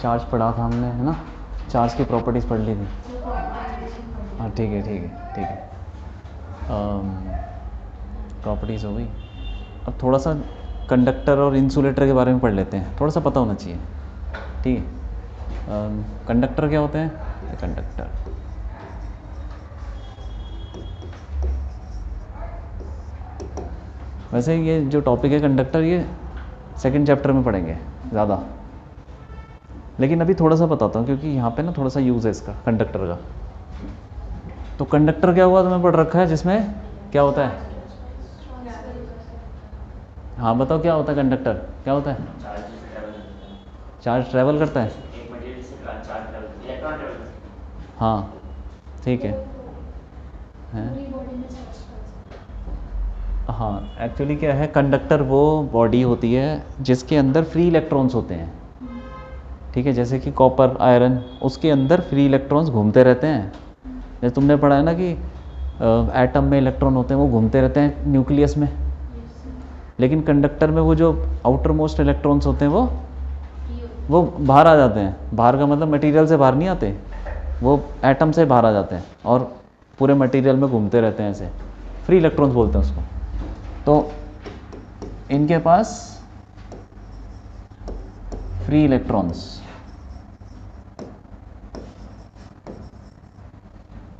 Charge पढ़ा था हमने, है ना, चार्ज की प्रॉपर्टीज़ पढ़ ली थी। हाँ ठीक है ठीक है ठीक है, प्रॉपर्टीज़ हो गई। अब थोड़ा सा कंडक्टर और इंसुलेटर के बारे में पढ़ लेते हैं, थोड़ा सा पता होना चाहिए, ठीक है। कंडक्टर क्या होते हैं? कंडक्टर वैसे ये जो टॉपिक है कंडक्टर, ये सेकंड चैप्टर में पढ़ेंगे ज़्यादा, लेकिन अभी थोड़ा सा बताता हूँ क्योंकि यहाँ पे ना थोड़ा सा यूज़ है इसका, कंडक्टर का। तो कंडक्टर क्या हुआ, तुम्हें पढ़ रखा है, जिसमें क्या होता है? हाँ बताओ क्या होता है कंडक्टर, क्या होता है? चार्ज ट्रैवल करता है। हाँ ठीक है, हाँ एक्चुअली क्या है, कंडक्टर वो बॉडी होती है जिसके अंदर फ्री इलेक्ट्रॉन्स होते हैं, ठीक है। जैसे कि कॉपर, आयरन, उसके अंदर फ्री इलेक्ट्रॉन्स घूमते रहते हैं। जैसे तुमने पढ़ा है ना कि एटम में इलेक्ट्रॉन होते हैं, वो घूमते रहते हैं न्यूक्लियस में, लेकिन कंडक्टर में वो जो आउटर मोस्ट इलेक्ट्रॉन्स होते हैं वो बाहर आ जाते हैं। बाहर का मतलब मटेरियल से बाहर नहीं आते, वो एटम से बाहर आ जाते हैं और पूरे मटेरियल में घूमते रहते हैं, ऐसे फ्री इलेक्ट्रॉन्स बोलते हैं उसको। तो इनके पास फ्री इलेक्ट्रॉन्स,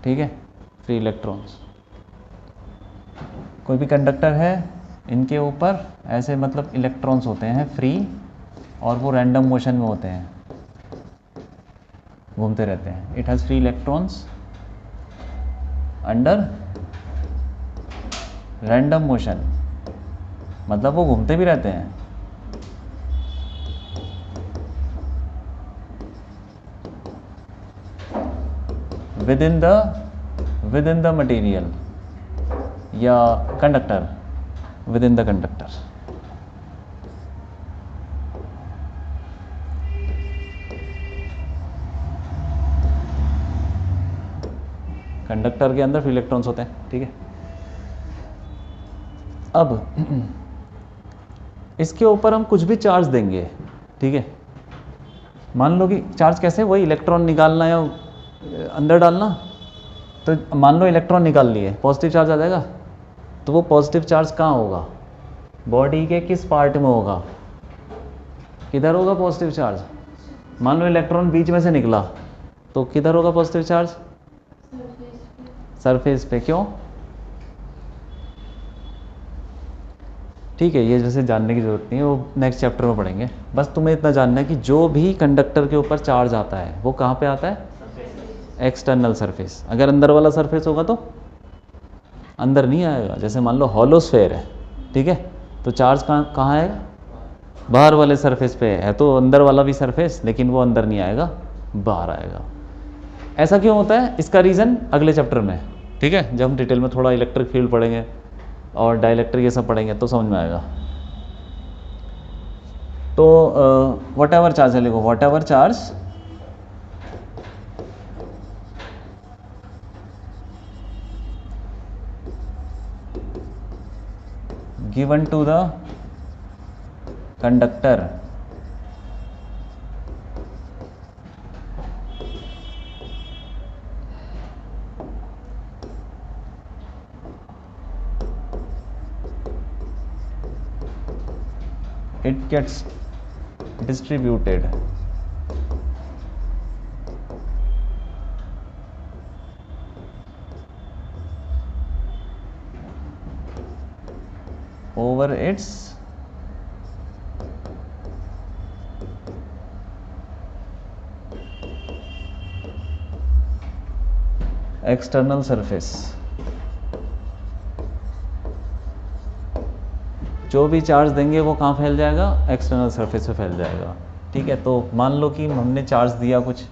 ठीक है, फ्री इलेक्ट्रॉन्स। कोई भी कंडक्टर है, इनके ऊपर ऐसे मतलब इलेक्ट्रॉन्स होते हैं फ्री, और वो रैंडम मोशन में होते हैं, घूमते रहते हैं। It has free electrons under random motion, मतलब वो घूमते भी रहते हैं। विद इन द मटेरियल या conductor, with in the conductor. Conductor के अंदर फ्री इलेक्ट्रॉन्स होते हैं, ठीक है। अब इसके ऊपर हम कुछ भी चार्ज देंगे, ठीक है। मान लो कि चार्ज कैसे, वही इलेक्ट्रॉन निकालना या अंदर डालना। तो मान लो इलेक्ट्रॉन निकाल लिए, पॉजिटिव चार्ज आ जाएगा। तो वो पॉजिटिव चार्ज कहाँ होगा, बॉडी के किस पार्ट में होगा, किधर होगा पॉजिटिव चार्ज? मान लो इलेक्ट्रॉन बीच में से निकला, तो किधर होगा पॉजिटिव चार्ज? सरफेस पे। क्यों? ठीक है, ये जैसे जानने की ज़रूरत नहीं है, वो नेक्स्ट चैप्टर में पढ़ेंगे। बस तुम्हें इतना जानना है कि जो भी कंडक्टर के ऊपर चार्ज आता है वो कहाँ पे आता है? External surface. अगर अंदर वाला सरफेस होगा तो अंदर नहीं आएगा। जैसे मान लो हॉलो स्फेयर है, ठीक है, तो चार्ज कहाँ आएगा? बाहर वाले सरफेस पे है, तो अंदर वाला भी सरफेस, लेकिन वो अंदर नहीं आएगा, बाहर आएगा। ऐसा क्यों होता है, इसका रीज़न अगले चैप्टर में, ठीक है, जब हम डिटेल में थोड़ा इलेक्ट्रिक फील्ड पढ़ेंगे और डाइलेक्ट्रिक ये सब पढ़ेंगे तो समझ में आएगा। तो वट एवर चार्ज है, लिखो what ever charge given to the conductor it gets distributed over its external surface। जो भी चार्ज देंगे वो कहाँ फैल जाएगा? एक्सटर्नल सरफेस पे फैल जाएगा, ठीक है। तो मान लो कि हमने चार्ज दिया कुछ,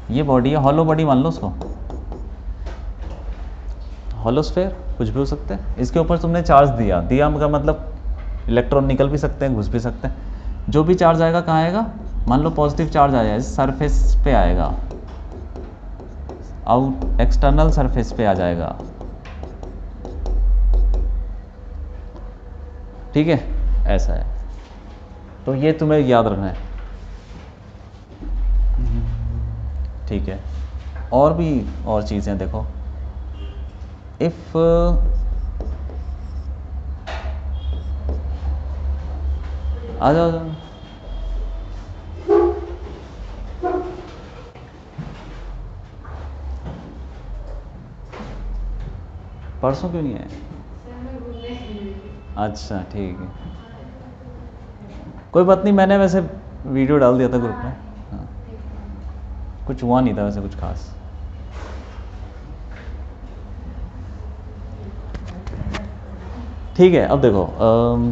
ये बॉडी है, हॉलो बॉडी मान लो उसको, हॉलो स्फेयर, कुछ भी हो सकता है। इसके ऊपर तुमने चार्ज दिया का मतलब इलेक्ट्रॉन निकल भी सकते हैं, घुस भी सकते हैं। जो भी चार्ज आएगा कहाँ आएगा? मान लो पॉजिटिव चार्ज आया, सरफेस पे आएगा, आउट एक्सटर्नल सरफेस पे आ जाएगा, ठीक है, ऐसा है। तो ये तुम्हें याद रखना है। ठीक है, और भी और चीज़ें देखो, इफ़ आ जाओ आ जाओ। परसों क्यों नहीं आए? अच्छा ठीक है, कोई बात नहीं, मैंने वैसे वीडियो डाल दिया था ग्रुप में। हाँ, कुछ हुआ नहीं था वैसे कुछ खास। ठीक है, अब देखो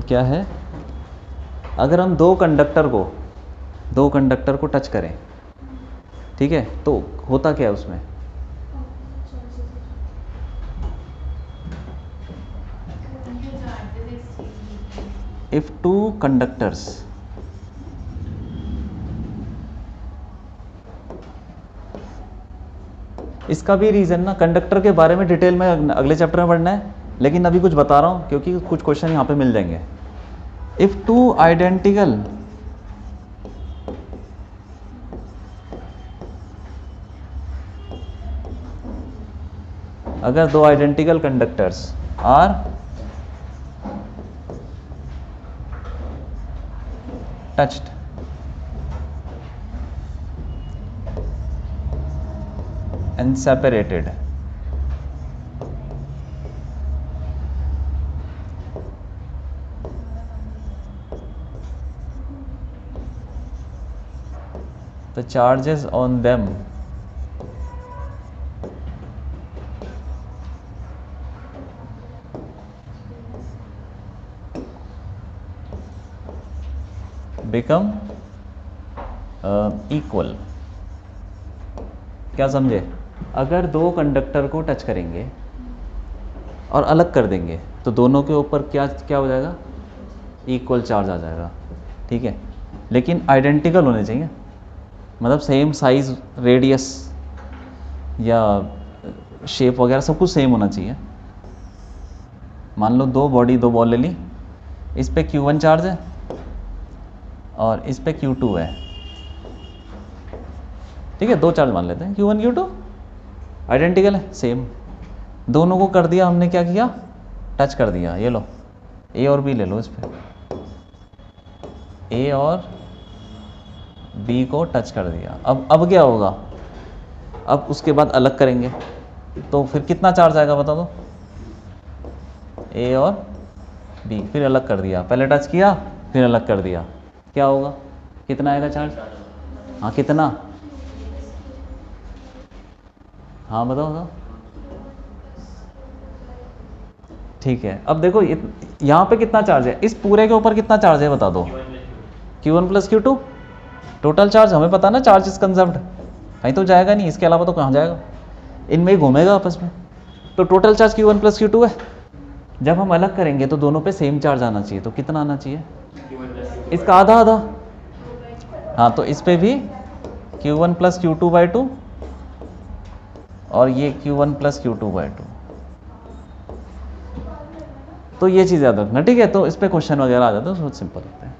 क्या है, अगर हम दो कंडक्टर को टच करें, ठीक है, तो होता क्या है उसमें? इफ टू कंडक्टर्स, इसका भी रीज़न ना कंडक्टर के बारे में डिटेल में अगले चैप्टर में पढ़ना है, लेकिन अभी कुछ बता रहा हूँ क्योंकि कुछ क्वेश्चन यहाँ पे मिल जाएंगे। इफ टू आइडेंटिकल अगर दो identical conductors are touched, and separated, the charges on them become equal। क्या समझे? अगर दो कंडक्टर को टच करेंगे और अलग कर देंगे तो दोनों के ऊपर क्या क्या हो जाएगा? इक्वल चार्ज आ जाएगा, ठीक है, लेकिन आइडेंटिकल होने चाहिए, मतलब सेम साइज, रेडियस या शेप वगैरह सब कुछ सेम होना चाहिए। मान लो दो बॉल ले ली, इस पे Q1 चार्ज है और इस पे Q2 है, ठीक है, दो चार्ज मान लेते हैं, Q1 Q2 आइडेंटिकल है, सेम, दोनों को कर दिया हमने, क्या किया? टच कर दिया। ये लो A और B ले लो, इस पे A और B को टच कर दिया। अब क्या होगा? अब उसके बाद अलग करेंगे तो फिर कितना चार्ज आएगा बता दो? A और B, फिर अलग कर दिया, पहले टच किया फिर अलग कर दिया, क्या होगा? कितना आएगा चार्ज? हाँ कितना? हाँ बताओ बताओ। ठीक है, अब देखो यहाँ पे कितना चार्ज है, इस पूरे के ऊपर कितना चार्ज है बता दो? Q1 plus Q2, total charge हमें पता ना, चार्ज इज कंजर्व्ड, कहीं तो जाएगा नहीं, इसके अलावा तो कहाँ जाएगा, इनमें ही घूमेगा आपस में, तो total charge Q1 plus Q2 है। जब हम अलग करेंगे तो दोनों पे सेम चार्ज आना चाहिए, तो कितना आना चाहिए? इसका आधा आधा। हाँ, तो इस पे भी Q1 प्लस Q2/2 और ये Q1 प्लस Q2/2, तो ये चीज़ याद रखना, ठीक है। तो इस पे क्वेश्चन वगैरह आ जाता है, बहुत सिंपल होता है,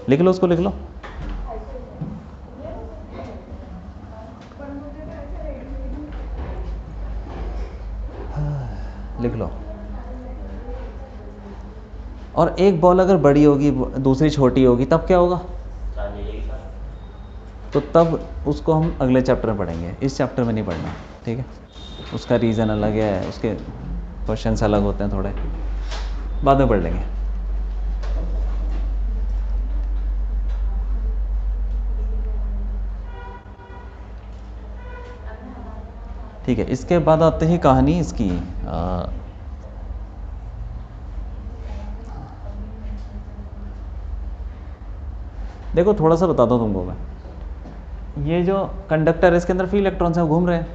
लिख लो उसको, लिख लो। लिख लो। और एक बॉल अगर बड़ी होगी दूसरी छोटी होगी तब क्या होगा? तो तब उसको हम अगले चैप्टर में पढ़ेंगे, इस चैप्टर में नहीं पढ़ना, ठीक है। उसका रीज़न अलग है, उसके क्वेश्चंस अलग होते हैं थोड़े, बाद में पढ़ लेंगे। ठीक है, इसके बाद आते ही कहानी इसकी देखो थोड़ा सा बताता हूँ तुमको मैं, ये जो कंडक्टर है इसके अंदर फ्री इलेक्ट्रॉन्स हैं, घूम रहे हैं,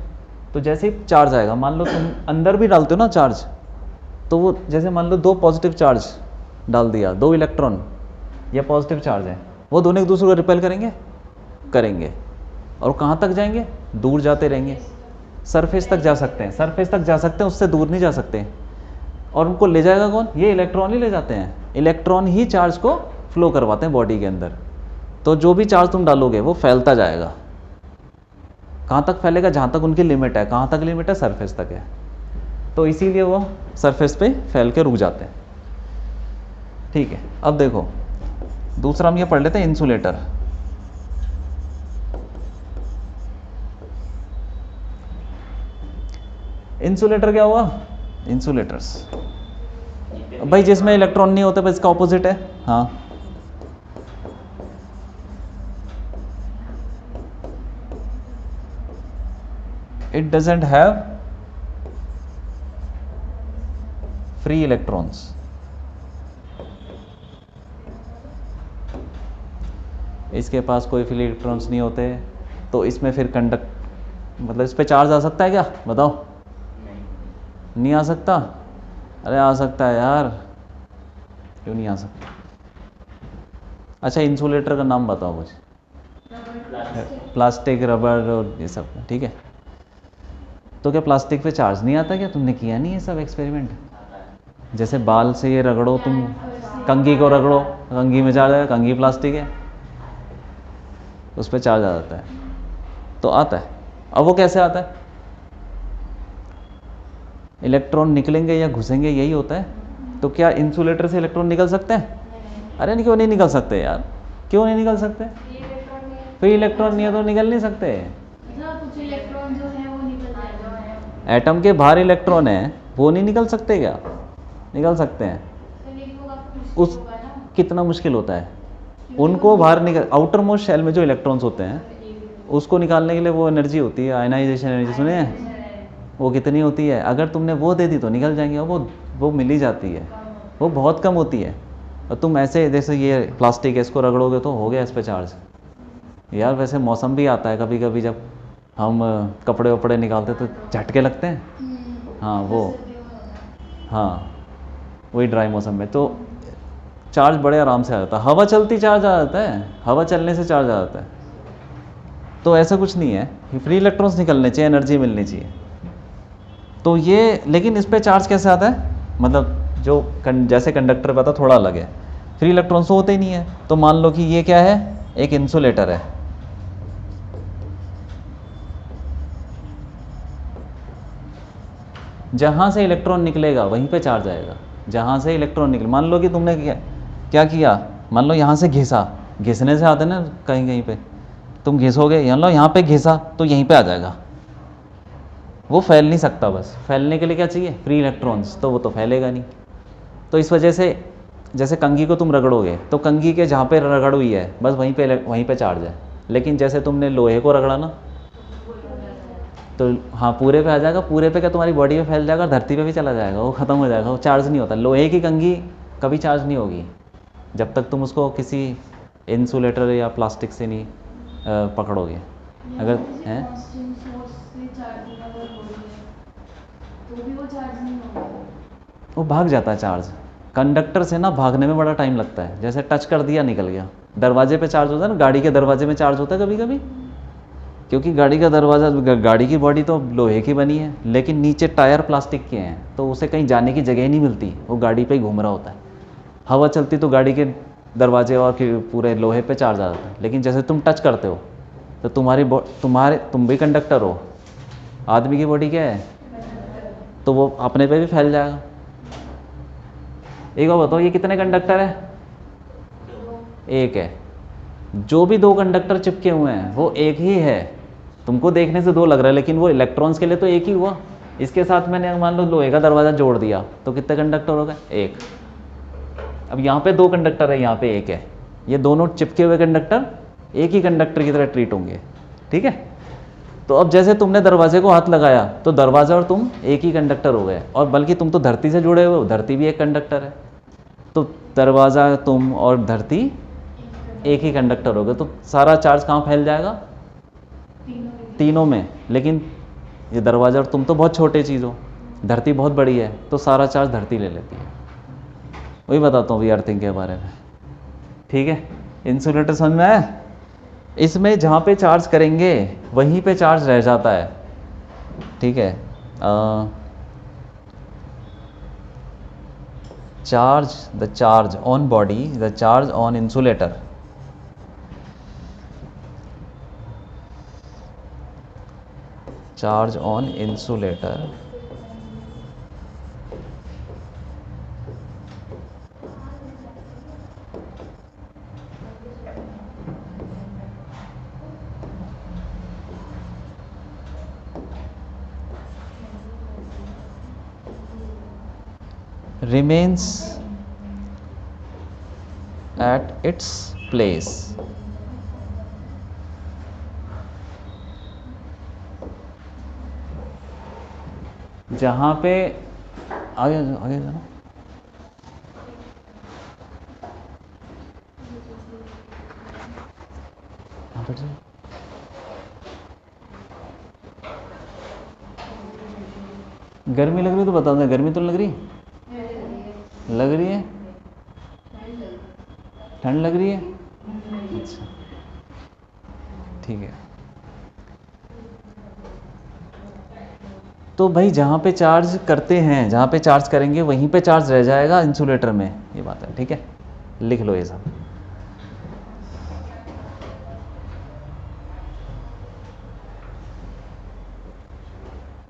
तो जैसे ही चार्ज आएगा, मान लो तुम अंदर भी डालते हो ना चार्ज, तो वो जैसे मान लो दो पॉजिटिव चार्ज डाल दिया, दो इलेक्ट्रॉन या पॉजिटिव चार्ज है, वो दोनों एक दूसरे को रिपेल करेंगे और कहाँ तक जाएंगे? दूर जाते रहेंगे, सरफेस तक जा सकते हैं, उससे दूर नहीं जा सकते। और उनको ले जाएगा कौन? ये इलेक्ट्रॉन ही ले जाते हैं, इलेक्ट्रॉन ही चार्ज को फ्लो करवाते हैं बॉडी के अंदर, तो जो भी चार्ज तुम डालोगे वो फैलता जाएगा, कहाँ तक फैलेगा? जहाँ तक उनकी लिमिट है। कहाँ तक लिमिट है? सरफेस तक है। तो इसीलिए वो सरफेस पे फैल के रुक जाते हैं। ठीक है, अब देखो दूसरा हम ये पढ़ लेते हैं, इंसुलेटर। इंसुलेटर क्या हुआ? इंसुलेटर्स भाई जिसमें इलेक्ट्रॉन नहीं होते, बस इसका ऑपोजिट है। हाँ, it doesn't have free electrons. इसके पास कोई फ्री इलेक्ट्रॉन्स नहीं होते, तो इसमें फिर मतलब इस पे चार्ज आ सकता है क्या? बताओ। नहीं आ सकता? अरे आ सकता है यार, क्यों नहीं आ सकता? अच्छा, इंसुलेटर का नाम बताओ कुछ। प्लास्टिक, रबर और ये सब, ठीक है। तो क्या प्लास्टिक पे चार्ज नहीं आता क्या? तुमने किया नहीं ये सब एक्सपेरिमेंट? जैसे बाल से ये रगड़ो, तुम कंघी को रगड़ो, कंघी में चार्ज आएगा, कंघी प्लास्टिक है, उस पर चार्ज आ जाता है। तो आता है। अब वो कैसे आता है? इलेक्ट्रॉन निकलेंगे या घुसेंगे, यही होता है। तो क्या इंसुलेटर से इलेक्ट्रॉन निकल सकते हैं? अरे नहीं, क्यों नहीं निकल सकते यार? क्यों नहीं निकल सकते? फ्री इलेक्ट्रॉन नहीं है तो निकल नहीं सकते। कुछ इलेक्ट्रॉन जो है वो निकल जाएगा। एटम के बाहर इलेक्ट्रॉन है, वो नहीं निकल सकते क्या? निकल सकते हैं। उस कितना मुश्किल होता है उनको बाहर निकल, आउटर मोस्ट शेल में जो इलेक्ट्रॉन्स होते हैं उसको निकालने के लिए वो एनर्जी होती है, आयनाइजेशन एनर्जी, सुने हैं? वो कितनी होती है? अगर तुमने वो दे दी तो निकल जाएंगे, वो मिल ही जाती है, वो बहुत कम होती है। और तुम ऐसे जैसे ये प्लास्टिक है, इसको रगड़ोगे तो हो गया इस पर चार्ज। यार वैसे मौसम भी आता है कभी कभी, जब हम कपड़े वपड़े निकालते तो झटके लगते हैं। हाँ वो, हाँ वही ड्राई मौसम में तो चार्ज बड़े आराम से आ जाता है। हवा चलती चार्ज आ जाता है, हवा चलने से चार्ज आ जाता है। तो ऐसा कुछ नहीं है, फ्री इलेक्ट्रॉन्स निकलने चाहिए, एनर्जी मिलनी चाहिए। तो ये, लेकिन इस पर चार्ज कैसे आता है? मतलब जो जैसे कंडक्टर पता थोड़ा अलग है, फ्री इलेक्ट्रॉन्स तो होते ही नहीं है। तो मान लो कि ये क्या है? एक इंसुलेटर है। जहाँ से इलेक्ट्रॉन निकलेगा वहीं पे चार्ज आएगा। जहाँ से इलेक्ट्रॉन निकले, मान लो कि तुमने क्या किया, मान लो यहाँ से घिसा, घिसने से आते ना कहीं कहीं पे, तुम घिसोगे, मान लो यहाँ पे घिसा तो यहीं पे आ जाएगा। वो फैल नहीं सकता, बस फैलने के लिए क्या चाहिए? फ्री इलेक्ट्रॉन्स, तो वो तो फैलेगा नहीं। तो इस वजह से जैसे कंघी को तुम रगड़ोगे तो कंघी के जहाँ पे रगड़ हुई है बस वहीं पे चार्ज है। लेकिन जैसे तुमने लोहे को रगड़ा ना, तो हाँ पूरे पे आ जाएगा। पूरे पे क्या तुम्हारी बॉडी में फैल जाएगा, धरती पे भी चला जाएगा, वो ख़त्म हो जाएगा, वो चार्ज नहीं होता। लोहे की कंघी कभी चार्ज नहीं होगी जब तक तुम उसको किसी इंसुलेटर या प्लास्टिक से नहीं पकड़ोगे। अगर हैं वो भाग जाता है चार्ज। कंडक्टर से ना भागने में बड़ा टाइम लगता है, जैसे टच कर दिया निकल गया। दरवाजे पे चार्ज होता है ना, गाड़ी के दरवाजे में चार्ज होता है कभी कभी, क्योंकि गाड़ी का दरवाज़ा, गाड़ी की बॉडी तो लोहे की बनी है लेकिन नीचे टायर प्लास्टिक के हैं, तो उसे कहीं जाने की जगह ही नहीं मिलती, वो गाड़ी पे ही घूम रहा होता है। हवा चलती तो गाड़ी के दरवाजे और पूरे लोहे पे चार्ज आ जाता है। लेकिन जैसे तुम टच करते हो तो तुम भी कंडक्टर हो। आदमी की बॉडी क्या है? तो वो अपने पे भी फैल जाएगा। एक बार बताओ, ये कितने कंडक्टर है? एक है। जो भी दो कंडक्टर चिपके हुए हैं वो एक ही है। तुमको देखने से दो लग रहा है लेकिन वो इलेक्ट्रॉन्स के लिए तो एक ही हुआ। इसके साथ मैंने मान लो लोहे का दरवाज़ा जोड़ दिया तो कितने कंडक्टर हो गए? एक। अब यहाँ पे दो कंडक्टर है, यहाँ पे एक है, ये दोनों चिपके हुए कंडक्टर एक ही कंडक्टर की तरह ट्रीट होंगे, ठीक है। तो अब जैसे तुमने दरवाजे को हाथ लगाया तो दरवाज़ा और तुम एक ही कंडक्टर हो गए, और बल्कि तुम तो धरती से जुड़े हुए हो, धरती भी एक कंडक्टर है। तो दरवाज़ा, तुम और धरती एक ही कंडक्टर हो गए, तो सारा चार्ज कहाँ फैल जाएगा? तीनों में। लेकिन ये दरवाज़ा और तुम तो बहुत छोटे चीज़ हो, धरती बहुत बड़ी है, तो सारा चार्ज धरती ले लेती है। वही बताता हूँ अभी अर्थिंग के बारे में, ठीक है। इंसुलेटर समझ में आया? इसमें जहाँ पे चार्ज करेंगे वहीं पे चार्ज रह जाता है, ठीक है। The charge on body, the charge on insulator charge on insulator remains at its place जहाँ पे आगे आगे जाना गर्मी लग रही तो बता दें, गर्मी तो नहीं लग रही? लग रही है? ठंड लग रही है? अच्छा ठीक है। तो भाई जहाँ पे चार्ज करते हैं, जहाँ पे चार्ज करेंगे वहीं पे चार्ज रह जाएगा इंसुलेटर में, ये बात है, ठीक है, लिख लो ये सब।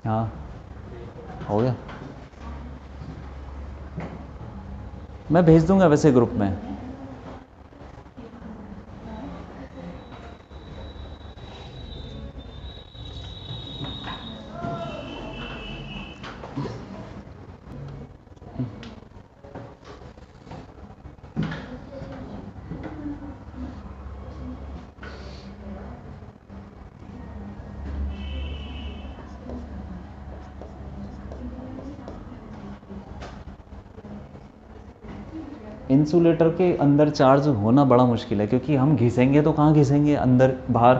हाँ हो गया, मैं भेज दूंगा वैसे ग्रुप में। इंसुलेटर के अंदर चार्ज होना बड़ा मुश्किल है, क्योंकि हम घिसेंगे तो कहाँ घिसेंगे, अंदर बाहर,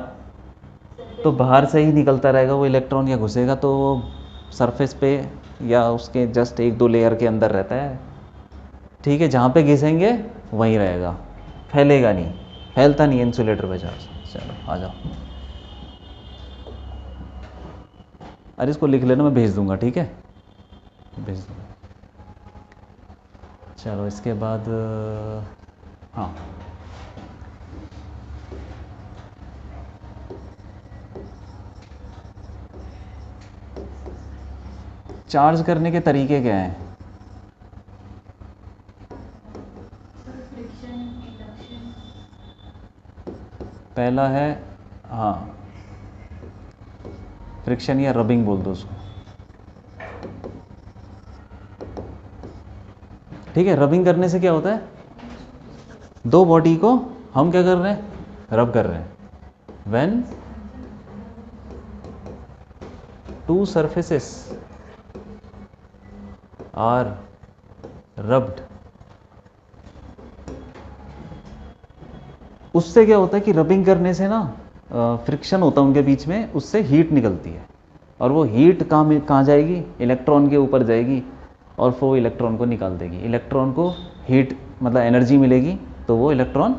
तो बाहर से ही निकलता रहेगा वो इलेक्ट्रॉन, या घुसेगा तो वो सरफेस पे या उसके जस्ट एक दो लेयर के अंदर रहता है, ठीक है। जहाँ पे घिसेंगे वहीं रहेगा, फैलेगा नहीं, फैलता नहीं इंसुलेटर पे चार्ज। चलो आ जाओ, अरे इसको लिख लेना, मैं भेज दूंगा, ठीक है, भेज दूंगा। चलो इसके बाद हाँ, चार्ज करने के तरीके क्या हैं? Friction, induction. पहला है हाँ फ्रिक्शन या रबिंग बोल दो उसको, ठीक है। रबिंग करने से क्या होता है, दो बॉडी को हम क्या कर रहे हैं, रब कर रहे हैं। When two surfaces are rubbed, उससे क्या होता है कि रबिंग करने से ना फ्रिक्शन होता है उनके बीच में, उससे हीट निकलती है, और वो हीट कहाँ जाएगी, इलेक्ट्रॉन के ऊपर जाएगी, और फिर वो इलेक्ट्रॉन को निकाल देगी। इलेक्ट्रॉन को हीट मतलब एनर्जी मिलेगी, तो वो इलेक्ट्रॉन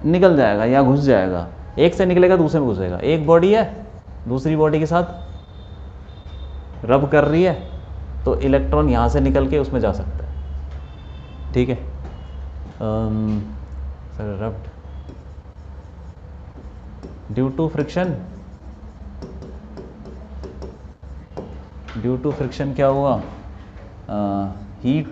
निकल जाएगा या घुस जाएगा, एक से निकलेगा दूसरे में घुसेगा। एक बॉडी है दूसरी बॉडी के साथ रब कर रही है, तो इलेक्ट्रॉन यहाँ से निकल के उसमें जा सकता है, ठीक है। Sir rubbed due to friction, due to friction क्या हुआ, heat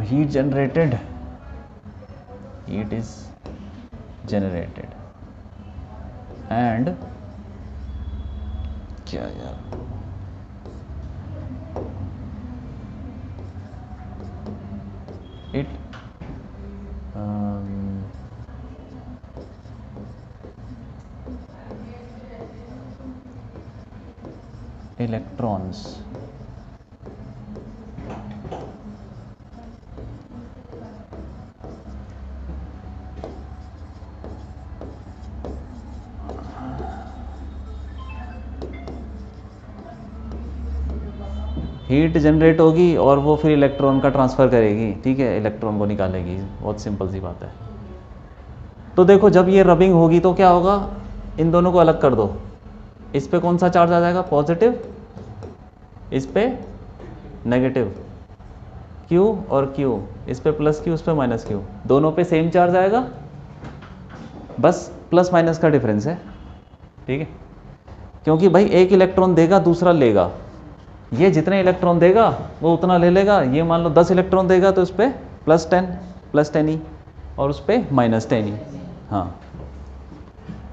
heat generated, heat is generated and क्या यार, it electrons हीट जनरेट होगी और वो फिर इलेक्ट्रॉन का ट्रांसफ़र करेगी, ठीक है, इलेक्ट्रॉन को निकालेगी। बहुत सिंपल सी बात है। तो देखो जब ये रबिंग होगी तो क्या होगा, इन दोनों को अलग कर दो, इस पे कौन सा चार्ज आ जाएगा, पॉजिटिव, इस पे नेगेटिव, Q और Q, इस पे प्लस Q, इस पे माइनस Q, दोनों पे सेम चार्ज आएगा, बस प्लस माइनस का डिफरेंस है, ठीक है। क्योंकि भाई एक इलेक्ट्रॉन देगा दूसरा लेगा, ये जितने इलेक्ट्रॉन देगा वो उतना ले लेगा। ये मान लो 10 इलेक्ट्रॉन देगा तो उस पर प्लस 10 ही, और उस पर -10 ही। हाँ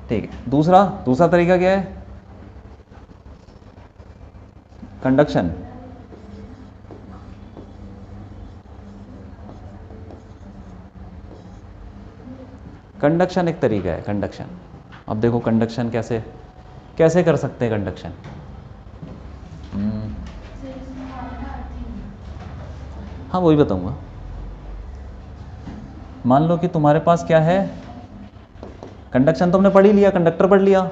ठीक है। दूसरा तरीका क्या है? कंडक्शन। कंडक्शन एक तरीका है, कंडक्शन। अब देखो कंडक्शन कैसे कर सकते हैं कंडक्शन। हाँ वही बताऊंगा। मान लो कि तुम्हारे पास क्या है, कंडक्शन तुमने पढ़ ही लिया, कंडक्टर पढ़ लिया,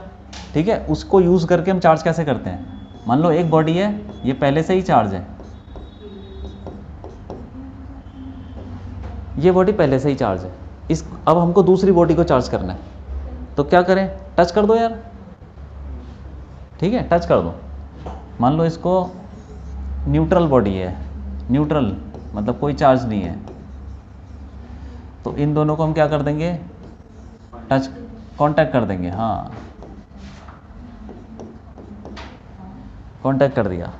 ठीक है। उसको यूज़ करके हम चार्ज कैसे करते हैं। मान लो एक बॉडी है, ये पहले से ही चार्ज है, ये बॉडी पहले से ही चार्ज है। अब हमको दूसरी बॉडी को चार्ज करना है, तो क्या करें? टच कर दो यार, ठीक है, टच कर दो। मान लो इसको न्यूट्रल बॉडी है, न्यूट्रल मतलब कोई चार्ज नहीं है, तो इन दोनों को हम क्या कर देंगे? टच, कांटेक्ट कर देंगे। हाँ कांटेक्ट कर दिया,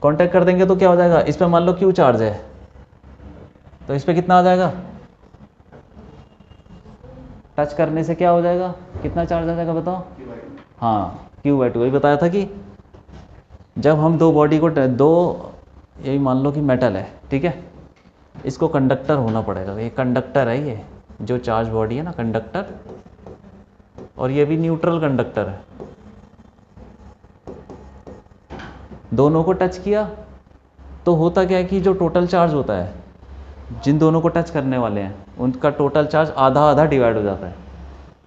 कांटेक्ट कर देंगे तो क्या हो जाएगा? इस पे मान लो क्यू चार्ज है, तो इस पे कितना आ जाएगा? टच करने से क्या हो जाएगा? कितना चार्ज आ जाएगा बताओ? हाँ Q/2। वही बताया था कि जब हम दो बॉडी को यही मान लो कि मेटल है, ठीक है, इसको कंडक्टर होना पड़ेगा। ये कंडक्टर है, ये जो चार्ज बॉडी है ना, कंडक्टर, और ये भी न्यूट्रल कंडक्टर है। दोनों को टच किया तो होता क्या है कि जो टोटल चार्ज होता है, जिन दोनों को टच करने वाले हैं उनका टोटल चार्ज आधा आधा डिवाइड हो जाता है।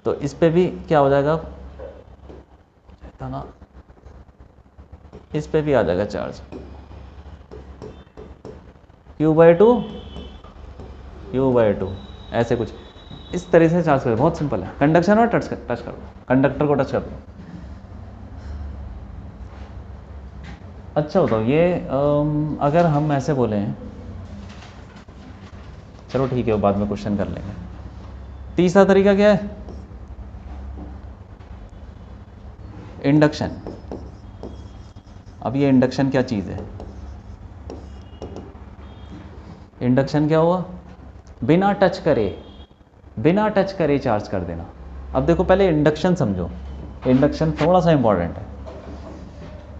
तो इस पे भी क्या हो जाएगा ना, इस पे भी आ जाएगा चार्ज Q/2 ऐसे कुछ इस तरह से चार्ज करें। बहुत सिंपल है। कंडक्शन और टच कर दो, कंडक्टर को टच कर दो। अच्छा बताओ ये अगर हम ऐसे बोलें, चलो ठीक है वो बाद में क्वेश्चन कर लेंगे। तीसरा तरीका क्या है? इंडक्शन। अब ये इंडक्शन क्या चीज़ है? इंडक्शन क्या हुआ? बिना टच करे चार्ज कर देना। अब देखो पहले इंडक्शन समझो, इंडक्शन थोड़ा सा इंपॉर्टेंट है।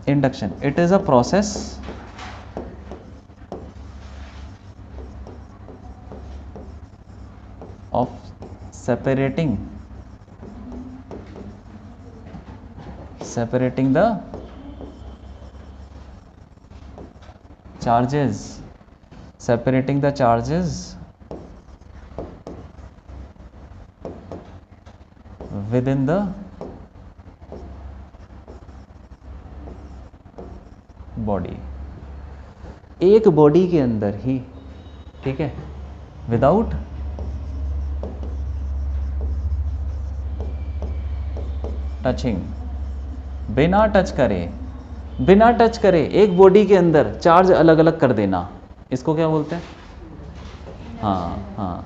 Induction, it is a process of separating the charges, separating the charges within the body, एक बॉडी के अंदर ही, ठीक है, विदाउट टचिंग, बिना टच करे एक बॉडी के अंदर चार्ज अलग अलग कर देना, इसको क्या बोलते हैं? हाँ।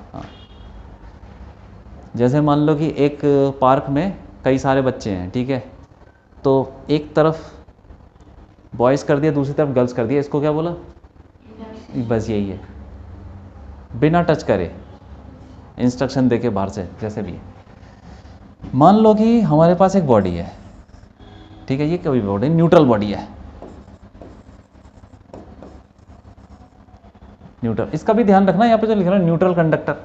जैसे मान लो कि एक पार्क में कई सारे बच्चे हैं, ठीक है, तो एक तरफ बॉयज़ कर दिया, दूसरी तरफ गर्ल्स कर दिया, इसको क्या बोला? बस यही है, बिना टच करे, इंस्ट्रक्शन देके बाहर से, जैसे भी। मान लो कि हमारे पास एक बॉडी है, ठीक है, ये कोई बॉडी न्यूट्रल बॉडी है, न्यूट्रल। इसका भी ध्यान रखना, यहाँ पे जो लिख रहा है न्यूट्रल कंडक्टर,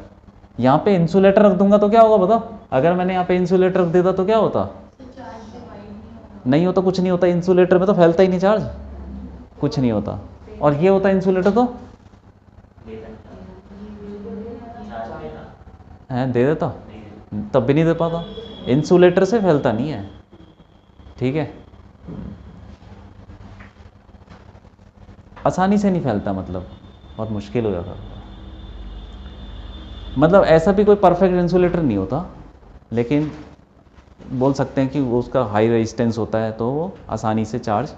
यहाँ पे इंसुलेटर रख दूंगा तो क्या होगा बताओ? अगर मैंने यहाँ पे इंसुलेटर रख देता तो क्या होता? नहीं होता, कुछ नहीं होता। इंसुलेटर में तो फैलता ही नहीं चार्ज, कुछ नहीं होता। और ये होता इंसुलेटर तो है, दे देता, तब भी नहीं दे पाता। इंसुलेटर से फैलता नहीं है, ठीक है, आसानी से नहीं फैलता, मतलब बहुत मुश्किल हो जाता। मतलब ऐसा भी कोई परफेक्ट इंसुलेटर नहीं होता, लेकिन बोल सकते हैं कि वो उसका हाई रेजिस्टेंस होता है, तो वो आसानी से चार्ज